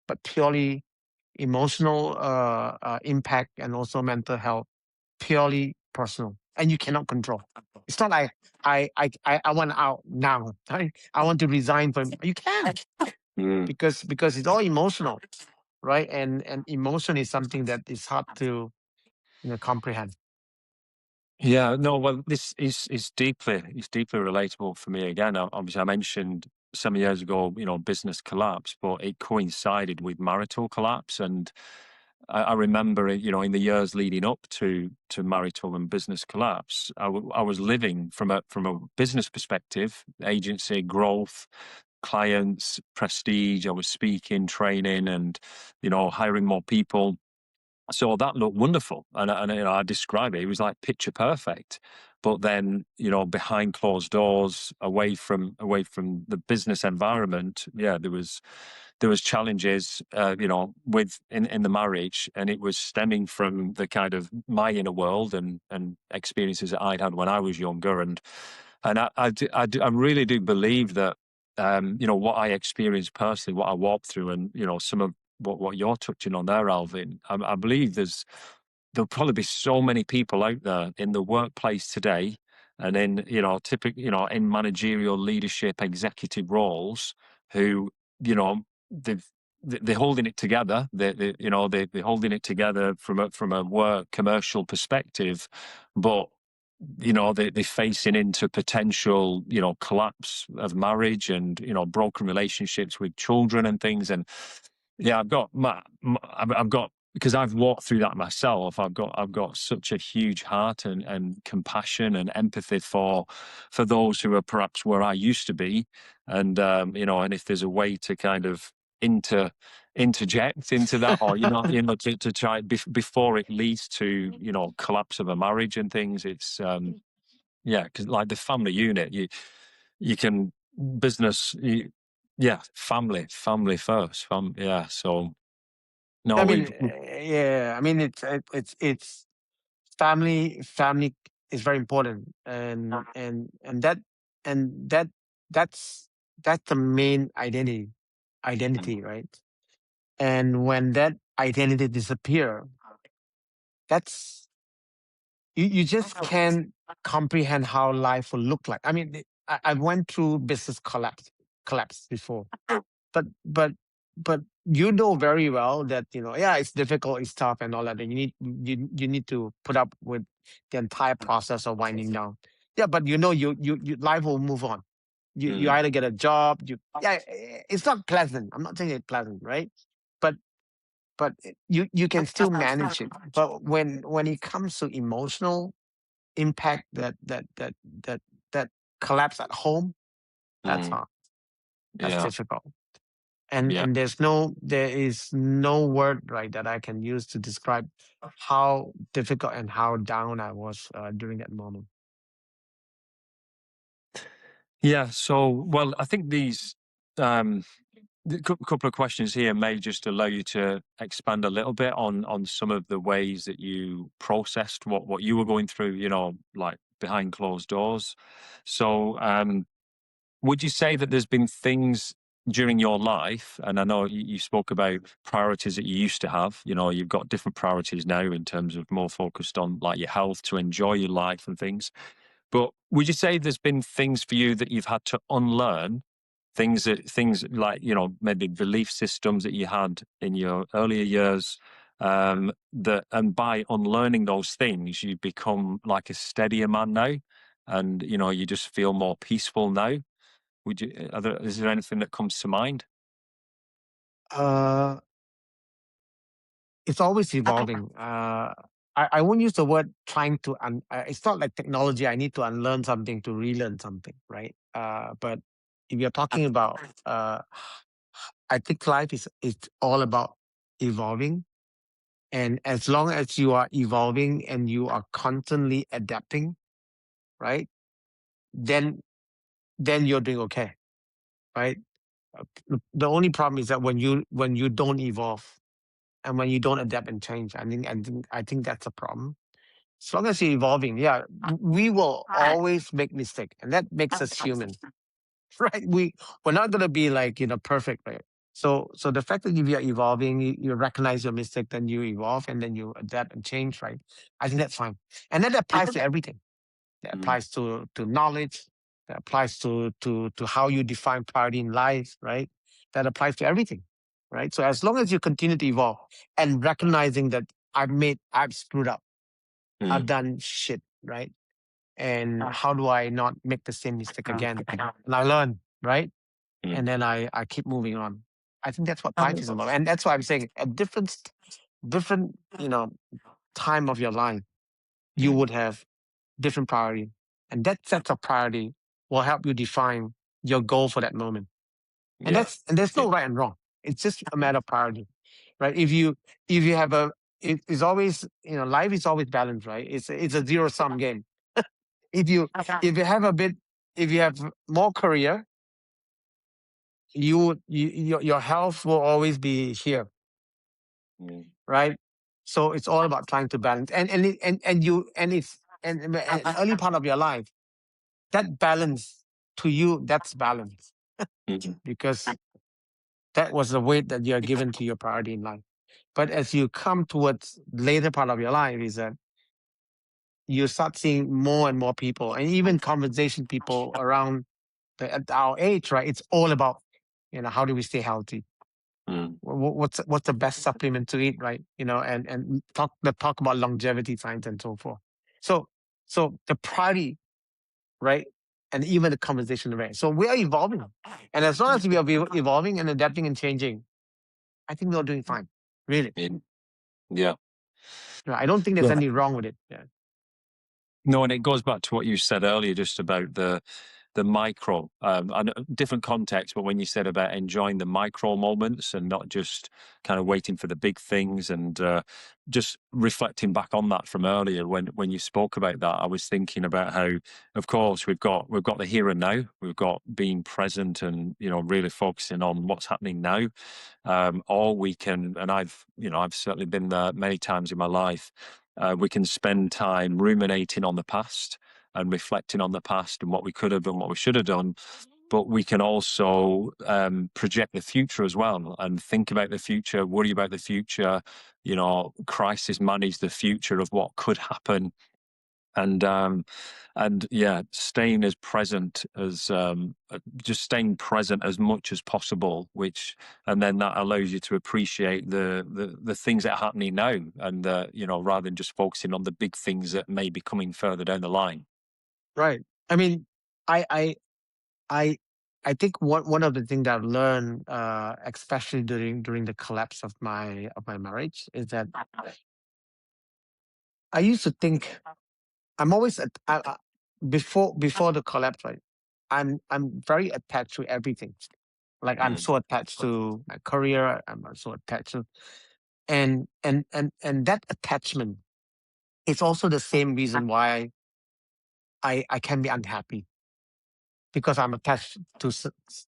but purely emotional impact and also mental health, purely personal, and you cannot control. It's not like I want out now. Right? I want to resign from. You can mm. because it's all emotional, right? And emotion is something that is hard to comprehend. Yeah, no, well, this is deeply relatable for me. Again, obviously, I mentioned some years ago, business collapse, but it coincided with marital collapse, and I remember, in the years leading up to marital and business collapse, I was living from a business perspective, agency growth, clients, prestige. I was speaking, training, and hiring more people. So that looked wonderful, and I describe it. It was like picture perfect. But then, behind closed doors, away from the business environment, yeah, there was challenges, with in the marriage, and it was stemming from the kind of my inner world and experiences that I'd had when I was younger, and I really do believe that, what I experienced personally, what I walked through, and some of what you're touching on there, Alvin. I believe there'll probably be so many people out there in the workplace today, and in typical in managerial leadership, executive roles, who they've they're holding it together. They're holding it together from a work commercial perspective, but they're facing into potential collapse of marriage and broken relationships with children and things. And yeah, I've got, because I've walked through that myself. I've got such a huge heart and compassion and empathy for those who are perhaps where I used to be, and and if there's a way to kind of interject into that, or to try before it leads to collapse of a marriage and things. It's yeah, because like the family unit, you can business. Yeah, family first. Yeah, so no, I mean, we've yeah. I mean, it's family is very important, and that's that's the main identity, right? And when that identity disappear, that's you just can't comprehend how life will look like. I mean, I went through business collapse before, but but you know very well that yeah, it's difficult, it's tough, and all that, and you need to put up with the entire process of winding down. Yeah, but you life will move on. You mm, either get a job, yeah, it's not pleasant. I'm not saying it's pleasant, right? But you can still manage it. But when it comes to emotional impact, that that collapse at home, that's mm, hard. That's yeah. difficult. Yeah. and there is no word, right, that I can use to describe how difficult and how down I was during that moment. Yeah. So, well, I think um, couple of questions here may just allow you to expand a little bit on some of the ways that you processed what you were going through, like behind closed doors. So, would you say that there's been things during your life, and I know you spoke about priorities that you used to have, you've got different priorities now in terms of more focused on like your health to enjoy your life and things. But would you say there's been things for you that you've had to unlearn? Things like, maybe belief systems that you had in your earlier years, that and by unlearning those things, you become like a steadier man now, and you just feel more peaceful now. Is there anything that comes to mind? Uh, it's always evolving. I won't use the word trying to. It's not like technology. I need to unlearn something to relearn something, right? But if you're talking about, I think life is all about evolving. And as long as you are evolving and you are constantly adapting, right? Then you're doing okay, right? The only problem is that when you don't evolve and when you don't adapt and change, I think that's a problem. As long as you're evolving, yeah, we will always make mistake, and that makes us human, right? We're not gonna be like perfect, right? So the fact that if you're evolving, you recognize your mistake, then you evolve, and then you adapt and change, right? I think that's fine, and that applies to everything. That Mm, applies to knowledge. That applies to how you define priority in life, right? That applies to everything, right? So as long as you continue to evolve and recognizing that I've screwed up, I've mm, done shit, right? And how do I not make the same mistake again? And I learn, right? mm, And then I keep moving on. I think that's what life is about, and that's why I'm saying at different time of your life, you mm. would have different priority, and that sense of priority will help you define your goal for that moment. And Yeah. there's Yeah. no right and wrong. It's just a matter of priority, right? If you have it's always life is always balanced, right? It's a zero sum game. If you if you have a bit if you have more career, your health will always be here, Mm, right? So it's all about trying to balance, and it's and early part of your life, that balance, to you, that's balance, mm, because that was the weight that you are given to your priority in life. But as you come towards later part of your life, is that you start seeing more and more people, and even conversation people around at our age, right? It's all about, how do we stay healthy? mm. What's the best supplement to eat, right? And talk about longevity science and so forth. So the priority, right? And even the conversation, right? So we are evolving, and as long as we are evolving and adapting and changing, I think we're doing fine. Really, In- Yeah. I don't think there's Yeah. any wrong with it. Yeah. No, and it goes back to what you said earlier, just about the micro, and different context. But when you said about enjoying the micro moments and not just kind of waiting for the big things, and just reflecting back on that from earlier, when you spoke about that, I was thinking about how, of course, we've got the here and now, we've got being present, and really focusing on what's happening now. Or we can, and I've certainly been there many times in my life. We can spend time ruminating on the past and reflecting on the past and what we could have done, what we should have done. But we can also project the future as well and think about the future, worry about the future, crisis manage the future of what could happen, and yeah, staying as present as just staying present as much as possible, which, and then that allows you to appreciate the things that are happening now, and rather than just focusing on the big things that may be coming further down the line. Right. I mean, I I I I think one of the things that I've learned, especially during the collapse of my marriage, is that I used to think I'm always before the collapse, right? I'm very attached to everything, Like I'm mm, so attached to my career. I'm so attached to, and that attachment is also the same reason why I can be unhappy because I'm attached to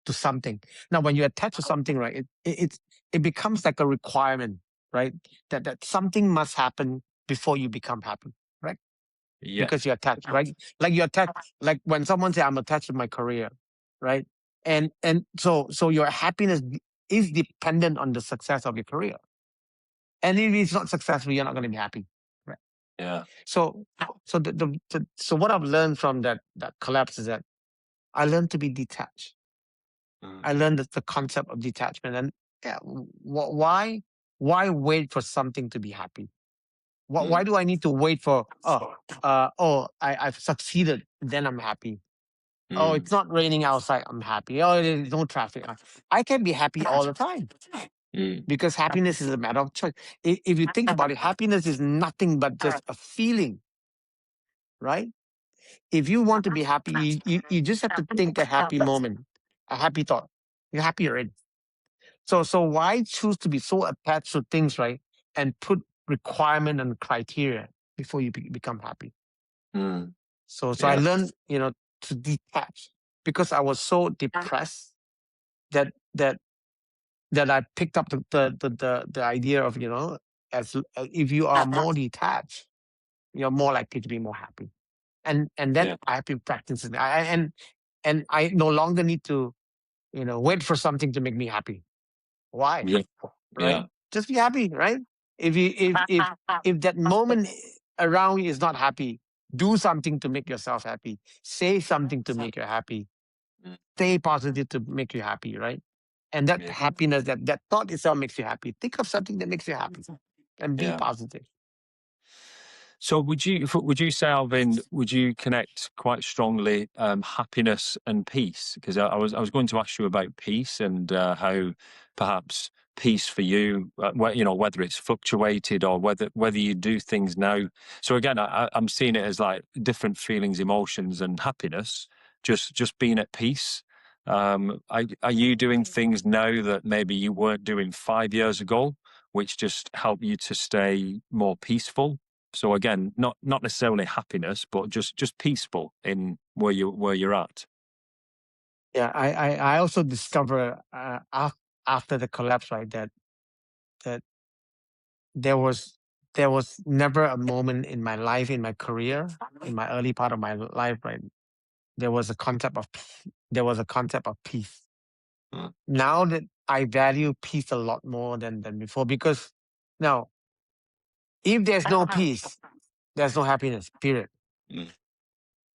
to something. Now, when you attach to something, right, it becomes like a requirement, right? That something must happen before you become happy, right? yeah, Because you're attached, right? Like you're attached. Like when someone say, "I'm attached to my career," right? And so your happiness is dependent on the success of your career. And if it's not successful, you're not going to be happy, right? yeah, So so what I've learned from that collapse is that I learned to be detached. mm, I learned the concept of detachment. And yeah, why wait for something to be happy? Why mm, do I need to wait for I've succeeded, then I'm happy. Oh, mm, it's not raining outside, I'm happy. Oh, there's no traffic. I can be happy all the time mm, because happiness is a matter of choice. If you think about it, happiness is nothing but just a feeling, right? If you want to be happy, you just have to think a happy moment, a happy thought. You're happy already. So why choose to be so attached to things, right? And put requirement and criteria before you become happy. mm, So I yeah, learned, to detach because I was so depressed that that that I picked up the idea of, as if you are more detached, you're more likely to be more happy. And that yeah, I have been practicing. And I no longer need to, wait for something to make me happy. Why? yeah, Right? yeah, Just be happy, right? If that moment around you is not happy, do something to make yourself happy. Say something to make you happy. mm, Stay positive to make you happy, right? And that yeah, happiness, that thought itself makes you happy. Think of something that makes you happy and be yeah. positive. So would you say, Alvin, would you connect quite strongly happiness and peace? Because I was going to ask you about peace and how perhaps peace for you, whether it's fluctuated or whether you do things now. So again, I'm seeing it as like different feelings, emotions, and happiness. Just being at peace. Are you doing things now that maybe you weren't doing 5 years ago, which just help you to stay more peaceful? So again, not necessarily happiness, but just peaceful in where you're at. Yeah, I also discover after the collapse, right, that there was there was never a moment in my life, in my career, in my early part of my life, right, there was a concept of peace. Mm, Now that I value peace a lot more than before, because now if there's no peace, there's no happiness. Period. mm,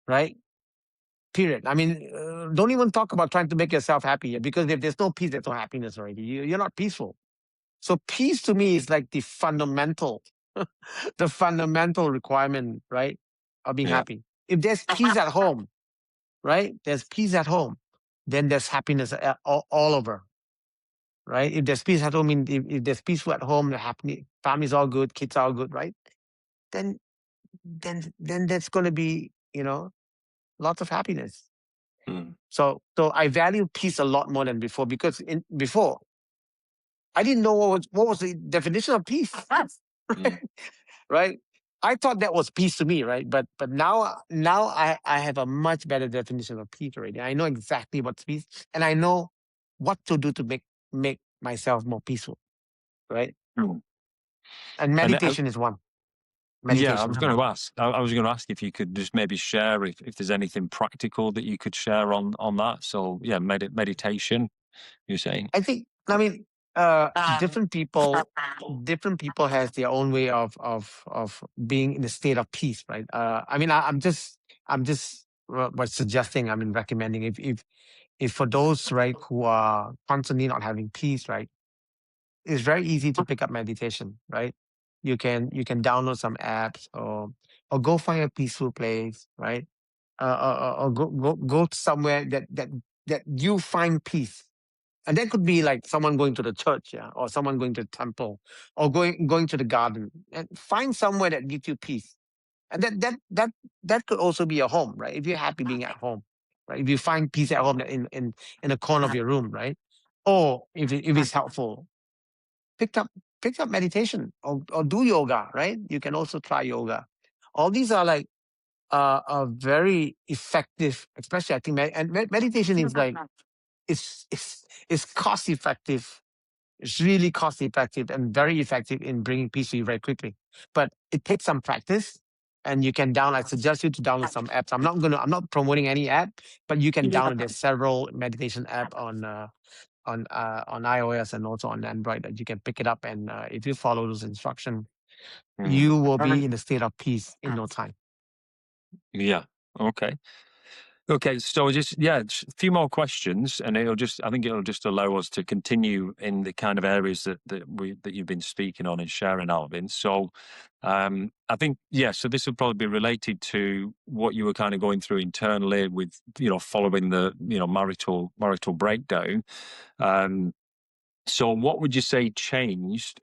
Right? Period. I mean, don't even talk about trying to make yourself happy because if there's no peace, there's no happiness already. You're not peaceful. So peace to me is like the fundamental, the fundamental requirement, right, of being yeah. happy. If there's peace at home, right, there's peace at home, then there's happiness all over, right? If there's peace at home, if there's peaceful at home, the happy family's all good, kids are all good, right? Then then that's going to be, lots of happiness. Mm, So I value peace a lot more than before because in before I didn't know what was the definition of peace, mm, right? I thought that was peace to me, right? But now I have a much better definition of peace already. I know exactly what's peace, and I know what to do to make myself more peaceful, right? mm. And And meditation is one. yeah, I Meditation was is going one. to ask. I was going to ask if you could just maybe share if there's anything practical that you could share on that. So yeah, meditation. You're saying. I think. I mean, different people, different people has their own way of being in a state of peace, right? I mean, I'm just was suggesting. I mean, recommending if for those right who are constantly not having peace, right, it's very easy to pick up meditation, right? You can download some apps or go find a peaceful place, right? Or go somewhere that you find peace. And that could be like someone going to the church, yeah, or someone going to the temple, or going to the garden, and find somewhere that gives you peace. And that could also be a home, right? If you're happy being at home, right? If you find peace at home in a corner of your room, right? Or if it's helpful, pick up pick up meditation or do yoga, right? You can also try yoga. All these are like are very effective, especially I think meditation is like it's cost effective. It's really cost effective and very effective in bringing peace to you very quickly. But it takes some practice, and you can download. I suggest you to download some apps. I'm not promoting any app, but you can download. There's several meditation app on iOS and also on Android that you can pick it up, and if you follow those instructions, Mm. you will be in a state of peace in no time. Yeah. Okay. Okay, so just a few more questions, and I think it'll just allow us to continue in the kind of areas that you've been speaking on and sharing, Alvin. So, I think so this will probably be related to what you were kind of going through internally with following the marital breakdown. Um, so, what would you say changed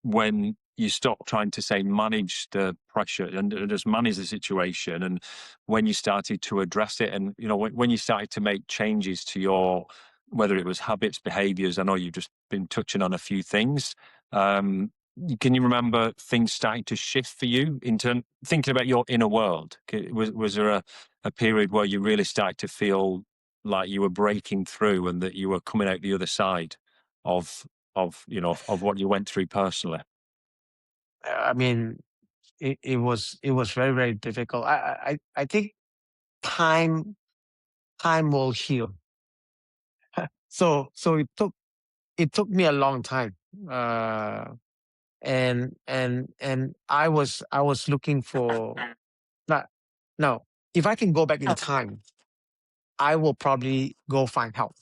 when you stopped trying to say manage the pressure and just manage the situation, and when you started to address it, and when you started to make changes to your whether it was habits, behaviors? I know you've just been touching on a few things. Um, can you remember things starting to shift for you in thinking about your inner world? Was there a period where you really started to feel like you were breaking through and that you were coming out the other side of of what you went through personally? I mean, it was very very difficult. I think time time will heal. So it took me a long time, and I was looking for not no. If I can go back in time, I will probably go find help.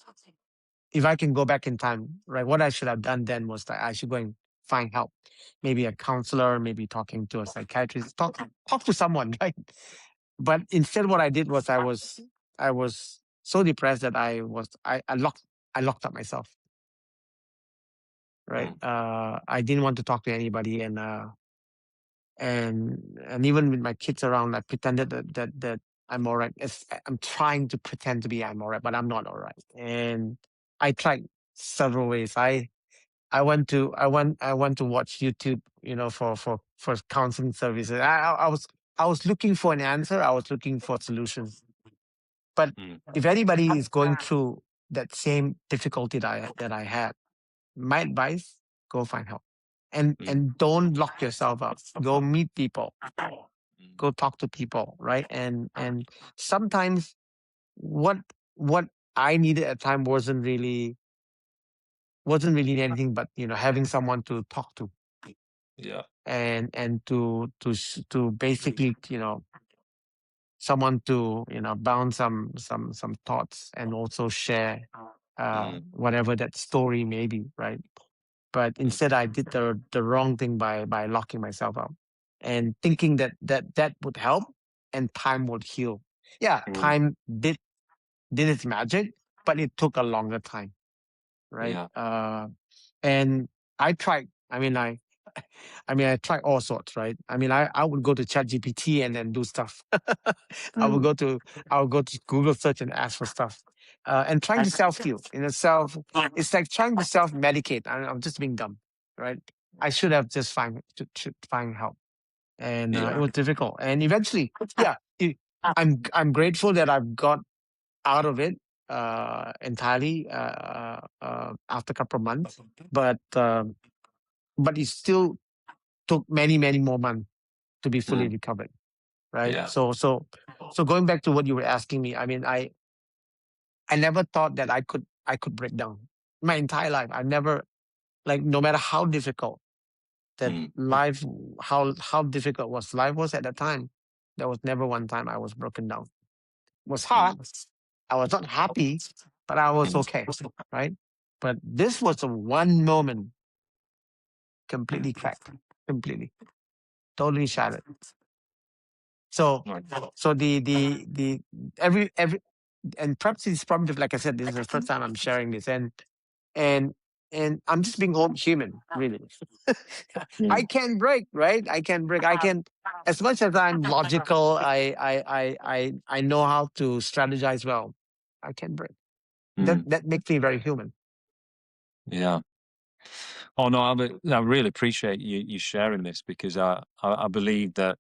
If I can go back in time, right? What I should have done then was that I should go and find help, maybe a counselor, maybe talking to a psychiatrist, talk to someone, right? But instead, what I did was I was so depressed that I locked up myself, right? Mm, I didn't want to talk to anybody, and even with my kids around, I pretended that I'm all right. I'm trying to pretend to be I'm all right, but I'm not all right. And I tried several ways. I went to watch YouTube, for counseling services. I was looking for an answer. I was looking for solutions. But mm, if anybody is going through that same difficulty that I had, my advice: go find help, mm, and don't lock yourself up. Go meet people, mm, go talk to people, right? And sometimes what what I needed at the time wasn't really anything but having someone to talk to, yeah. and to basically someone to bounce some thoughts and also share Mm, whatever that story may be, right? But mm, instead I did the wrong thing by locking myself up and thinking that would help and time would heal. Yeah, mm, time did its magic, but it took a longer time, right? yeah. And I tried. I tried all sorts, right? I would go to ChatGPT and then do stuff. I would Mm, go to I would go to Google search and ask for stuff, and trying to self heal. It's like trying to self medicate. I'm just being dumb, right? I should have just should find help, and it yeah. was difficult. And eventually, yeah, I'm grateful that I've got out of it entirely after a couple of months, but it still took many many more months to be fully Mm, recovered, right? yeah. So going back to what you were asking me, I never thought that I could break down my entire life. I never, like, no matter how difficult that Mm, life, how difficult life was at that time, there was never one time I was broken down. It was hard. mm, I was not happy, but I was mm, okay, right? But this was a one moment, completely cracked, completely, totally shattered. So, right. so the every and perhaps it's probably, like I said, this is the first time I'm sharing this, and and I'm just being home human, really. I Mm, can break, right? I can break. I can, as much as I'm logical, I know how to strategize well. I can break. mm, That makes me very human. Yeah. Oh no, I really appreciate you sharing this, because I believe that,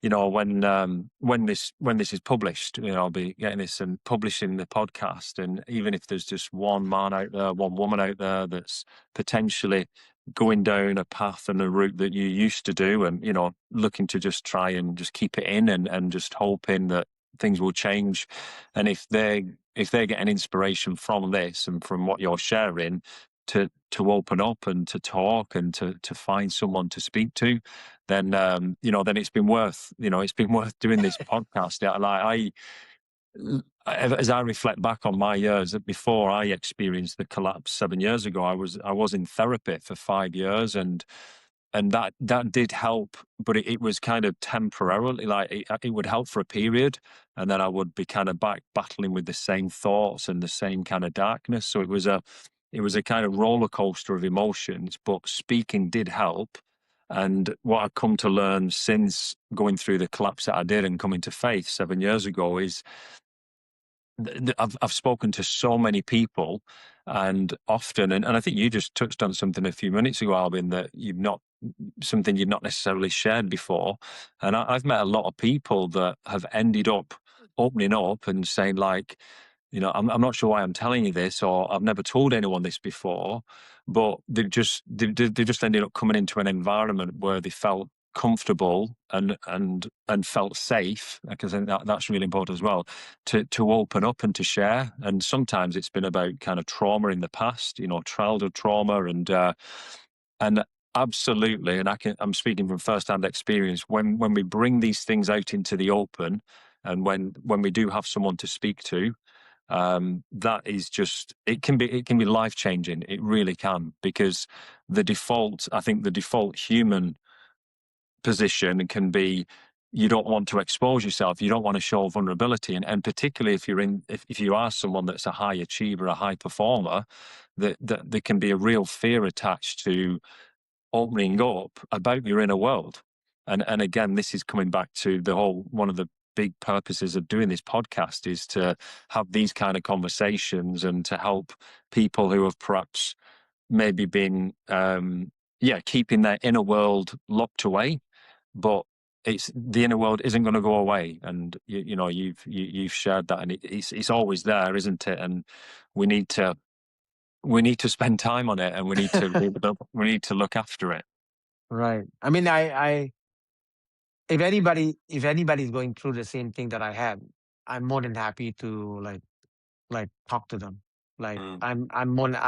you know, when this is published, you know, I'll be getting this and publishing the podcast, and even if there's just one man out there, one woman out there that's potentially going down a path and a route that you used to do, and, you know, looking to just try and just keep it in, and just hoping that things will change, and if they're getting inspiration from this and from what you're sharing, to open up and to talk and to find someone to speak to, then, you know, then it's been worth, you know, it's been worth doing this podcast. Yeah, like as I reflect back on my years, before I experienced the collapse 7 years ago, I was in therapy for 5 years, and that did help, but it was kind of temporarily. Like, it would help for a period, and then I would be kind of back battling with the same thoughts and the same kind of darkness. So it was a kind of roller coaster of emotions, but speaking did help. And what I've come to learn since going through the collapse that I did and coming to faith 7 years ago is, I've spoken to so many people, and often, and I think you just touched on something a few minutes ago, Alvin, that something you've not necessarily shared before. And I've met a lot of people that have ended up opening up and saying, like, you know, I'm not sure why I'm telling you this, or I've never told anyone this before, but they just ended up coming into an environment where they felt comfortable and felt safe, because I think that's really important as well, to open up and to share. And sometimes it's been about kind of trauma in the past, you know, childhood trauma, and absolutely, and I'm speaking from first-hand experience, when we bring these things out into the open, and when we do have someone to speak to, that is just, it can be life changing. It really can, because I think the default human position can be, you don't want to expose yourself, you don't want to show vulnerability, and particularly if you are someone that's a high achiever, a high performer, that there can be a real fear attached to opening up about your inner world. And again, this is coming back to one of the big purposes of doing this podcast, is to have these kind of conversations and to help people who have perhaps maybe been, keeping their inner world locked away, but the inner world isn't going to go away. And you know, you've shared that, and it's always there, isn't it? And we need to spend time on it, and we need to look after it. Right. I mean, if anybody's going through the same thing that I had, I'm more than happy to like talk to them. Like, Mm, I'm more than,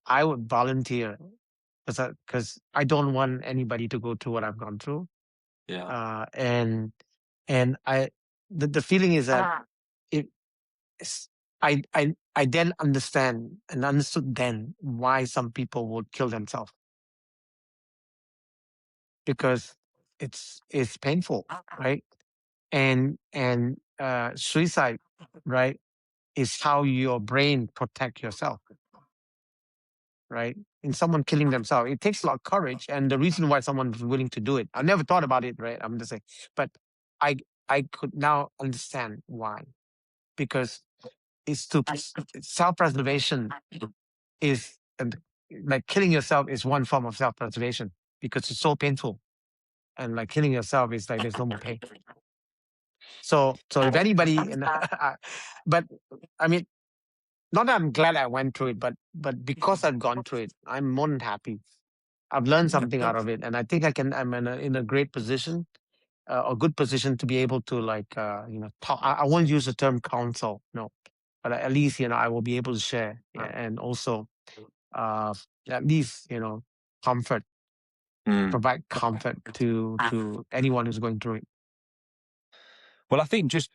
I would volunteer, because I don't want anybody to go through what I've gone through. yeah. And the feeling is that it is, I then understood then why some people would kill themselves, because it's painful, right? And suicide, right, is how your brain protect yourself, right? In someone killing themselves, it takes a lot of courage, and the reason why someone's willing to do it, I never thought about it, right? I'm just saying, but I I could now understand why, because it's to self-preservation is, like killing yourself is one form of self-preservation, because it's so painful, and like killing yourself is like there's no more pain. So if anybody, and but I mean, not that I'm glad I went through it, but because I've gone through it, I'm more than happy. I've learned something out of it, and I think I'm in a great position, a good position to be able to, like, talk. I won't use the term counsel, no, but at least, I will be able to share, yeah, and also, uh, at least, comfort, Mm. provide comfort to anyone who's going through it. Well, I think just,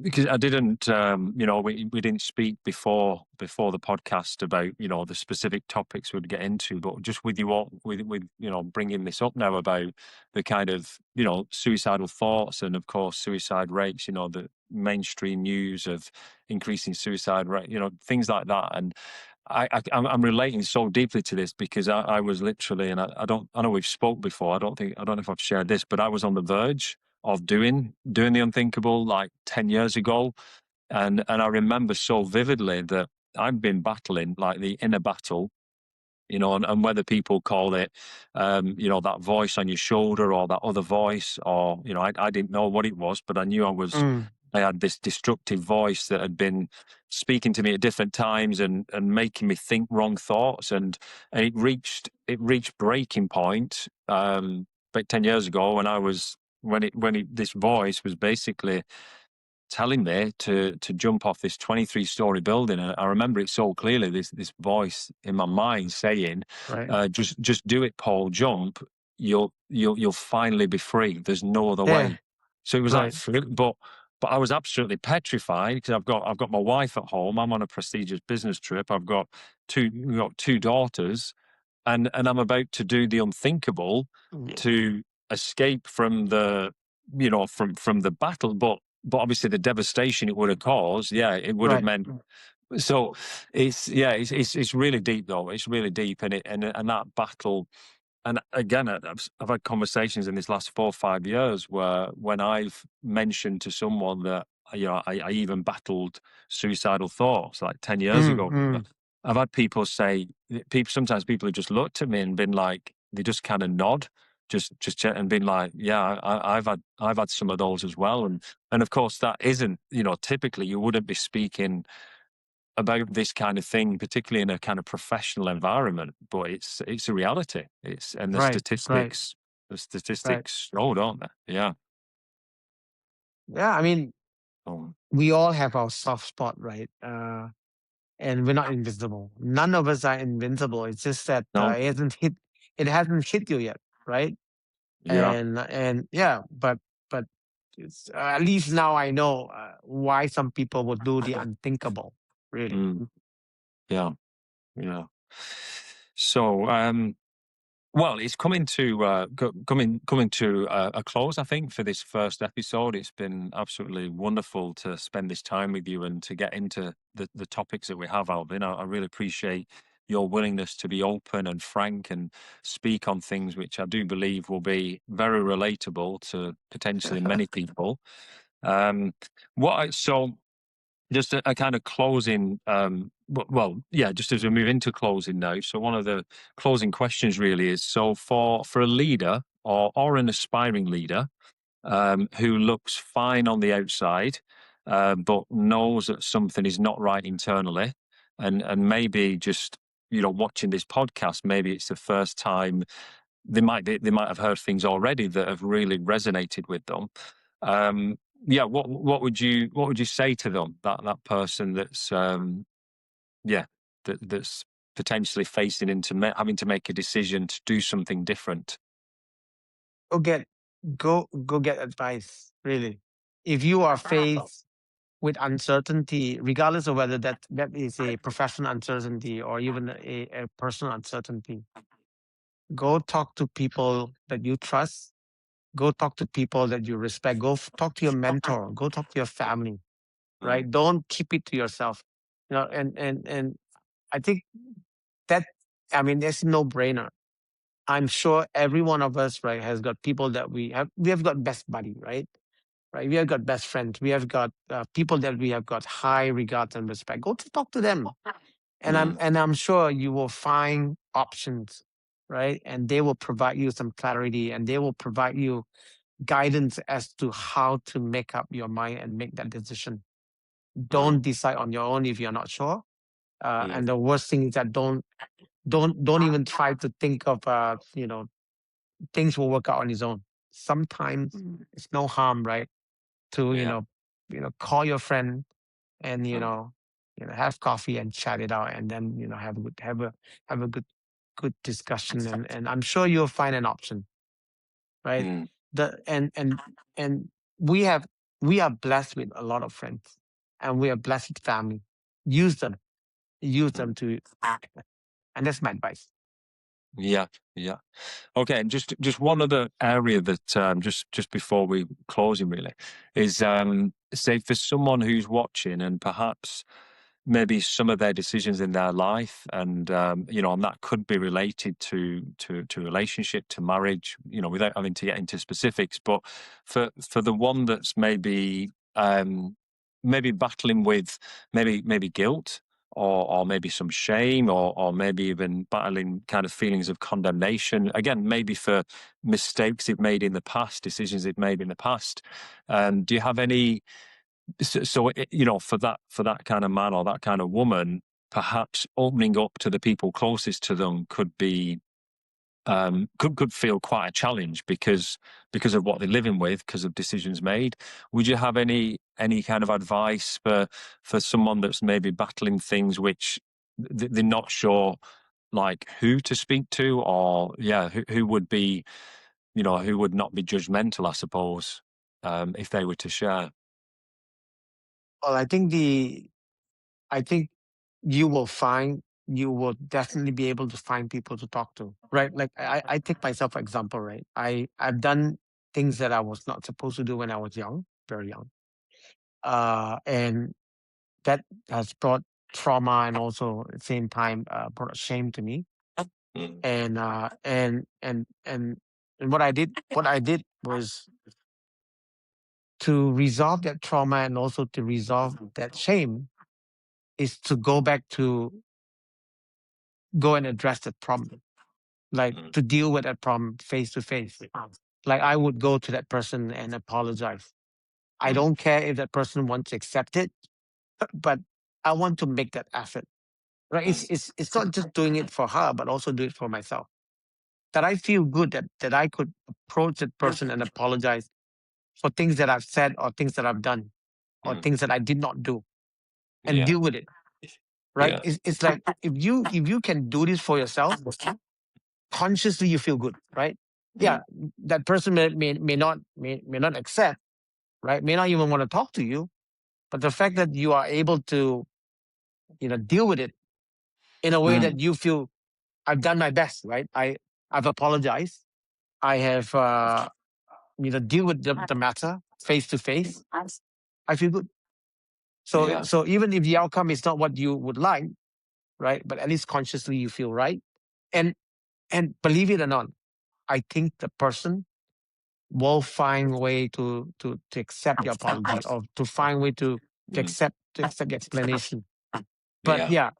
because I didn't, you know, we didn't speak before the podcast about, you know, the specific topics we'd get into, but just with you all, with you know, bringing this up now about the kind of, you know, suicidal thoughts, and of course suicide rates, you know, the mainstream news of increasing suicide rate, you know, things like that. And I'm relating so deeply to this, because I was literally, and I know we've spoke before. I don't know if I've shared this, but I was on the verge of doing the unthinkable like 10 years ago, and I remember so vividly that I've been battling like the inner battle and whether people call it, that voice on your shoulder or that other voice, or, I didn't know what it was, but I knew Mm, I had this destructive voice that had been speaking to me at different times and making me think wrong thoughts. And it reached breaking point, about 10 years ago when this voice was basically telling me to jump off this 23-story building. And I remember it so clearly, this voice in my mind saying, right. just do it, Paul, jump. You'll finally be free. There's no other Yeah. way. So it was like, Right. but I was absolutely petrified because I've got my wife at home. I'm on a prestigious business trip. We've got two daughters, and I'm about to do the unthinkable Yeah. to escape from from the battle. But obviously the devastation it would have caused, yeah, it would have Right. meant. So it's really deep, though. It's really deep, and that battle. And again, I've had conversations in this last 4 or 5 years where when I've mentioned to someone that I even battled suicidal thoughts like 10 years Mm, ago. mm. I've had people say, sometimes people have just looked at me and been like, they just kind of nod, and been like, yeah, I've had some of those as well. And of course that isn't, typically you wouldn't be speaking about this kind of thing, particularly in a kind of professional environment, but it's a reality. And the Right. Right. statistics, Right. show, don't they? Yeah. Yeah. I mean, Oh, we all have our soft spot, right? And we're not invisible. None of us are invincible. It's just that no. it hasn't hit you yet, right? Yeah. And yeah, but at least now I know why some people would do the unthinkable. Really. Mm, yeah. Yeah. So, well, it's coming to a close, I think, for this first episode. It's been absolutely wonderful to spend this time with you and to get into the topics that we have, Alvin. I really appreciate your willingness to be open and frank and speak on things which I do believe will be very relatable to potentially many people. Um, so just a kind of closing, yeah, just as we move into closing now. So one of the closing questions really is, so for a leader or an aspiring leader, who looks fine on the outside, but knows that something is not right internally, and maybe just, watching this podcast, maybe it's the first time they might have heard things already that have really resonated with them. Um, yeah, what would you say to them, that person that's yeah, that's potentially facing into having to make a decision to do something different? Go get go get advice. Really, if you are faced with uncertainty, regardless of whether that is a professional uncertainty or even a personal uncertainty, go talk to people that you trust. Go talk to people that you respect. Talk to your mentor. Go talk to your family. Mm, Right? Don't keep it to yourself. And I think that, I mean, it's no brainer. I'm sure every one of us, right, has got people that we have got best buddy, right? Right. We have got best friends. We have got people that we have got high regards and respect. Go to talk to them, and I'm mm, and I'm sure you will find options, right? And they will provide you some clarity, and they will provide you guidance as to how to make up your mind and make that decision. mm, Don't decide on your own if you're not sure. mm, And the worst thing is that don't even try to think of things will work out on its own. Sometimes it's no harm, right? To yeah. call your friend and Mm, have coffee and chat it out, and then have a good discussion, and I'm sure you'll find an option, right? mm, The and we have we are blessed with a lot of friends, and we are blessed with family. Use them, use mm. them to, and that's my advice. Yeah, yeah. Okay, and just one other area that, just before we closing really, is, say for someone who's watching and perhaps maybe some of their decisions in their life, and that could be related to relationship, to marriage, without having to get into specifics, but for the one that's maybe battling with maybe guilt, or maybe some shame, or maybe even battling kind of feelings of condemnation. Again, maybe for mistakes they've made in the past, decisions they've made in the past. Do you have any? For that kind of man or that kind of woman, perhaps opening up to the people closest to them could be could feel quite a challenge because of what they're living with, because of decisions made. Would you have any kind of advice for someone that's maybe battling things which they're not sure, like who to speak to, or who would be, who would not be judgmental, I suppose, if they were to share? Well, I think you will definitely be able to find people to talk to, right? Like I take myself for example, right? I've done things that I was not supposed to do when I was young, very young. And that has brought trauma, and also at the same time brought shame to me. Mm, And what I did was to resolve that trauma and also to resolve that shame is to go and address that problem, like mm, to deal with that problem face to face. Like I would go to that person and apologize. I mm, don't care if that person wants to accept it, but I want to make that effort. Right? mm, It's not just doing it for her, but also do it for myself. That I feel good that I could approach that person and apologize for things that I've said or things that I've done or mm. things that I did not do, and Yeah, deal with it. Right? yeah, It's like if you can do this for yourself, consciously you feel good, right? Yeah, mm, that person may not accept, right? May not even want to talk to you, but the fact that you are able to, deal with it in a way mm, that you feel I've done my best, right? I've apologized. I have deal with the matter face to face. I feel good. So yeah, so even if the outcome is not what you would like, right? But at least consciously you feel right. And and believe it or not, I think the person will find a way to accept your apology, or to find a way mm, to accept the explanation. But yeah, yeah,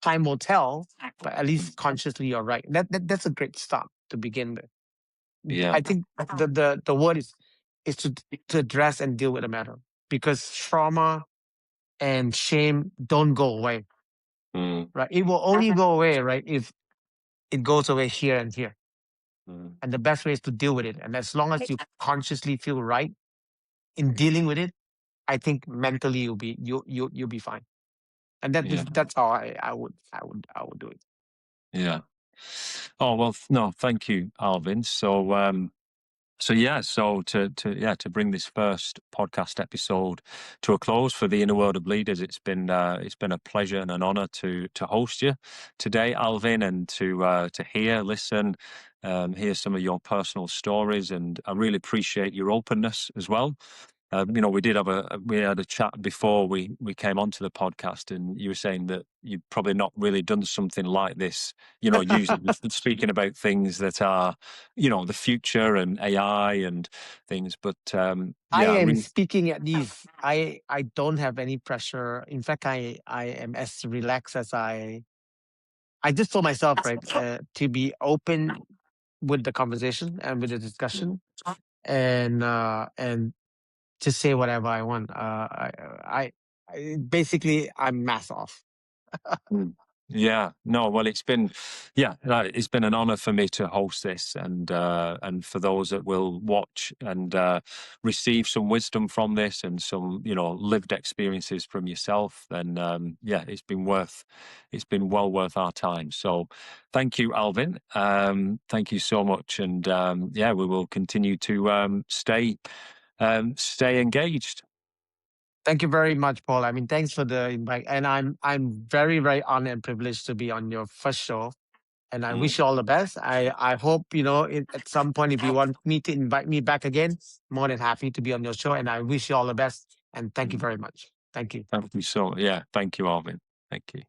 time will tell. But at least consciously you're right. That's a great start to begin with. yeah, I think the word is to address and deal with the matter, because trauma and shame don't go away, mm, right? It will only go away, right, if it goes away here and here. mm, And the best way is to deal with it. And as long as you consciously feel right in dealing with it, I think mentally you'll be fine. And yeah, that's how I would do it. yeah. Oh well, no, thank you, Alvin. So to bring this first podcast episode to a close for the Inner World of Leaders, it's been a pleasure and an honor to host you today, Alvin, and to hear some of your personal stories, and I really appreciate your openness as well. We had a chat before we came onto the podcast, and you were saying that you've probably not really done something like this. Using speaking about things that are, the future and AI and things. But I yeah, I am really, speaking at ease. I don't have any pressure. In fact, I am as relaxed as I just told myself, right, to be open with the conversation and with the discussion, and just say whatever I want. Basically I'm mask off. Mm. Yeah, no, well, it's been an honor for me to host this, and for those that will watch and receive some wisdom from this, and some, lived experiences from yourself, then it's been well worth our time. So, thank you, Alvin. Thank you so much, and we will continue to stay engaged. Thank you very much, Paul. I mean, thanks for the invite, and I'm very very honored and privileged to be on your first show. And I Mm, wish you all the best. I hope at some point, if you want me to invite me back again, more than happy to be on your show. And I wish you all the best. And thank you mm. very much. Thank you. Thank you so, yeah, thank you, Alvin. Thank you.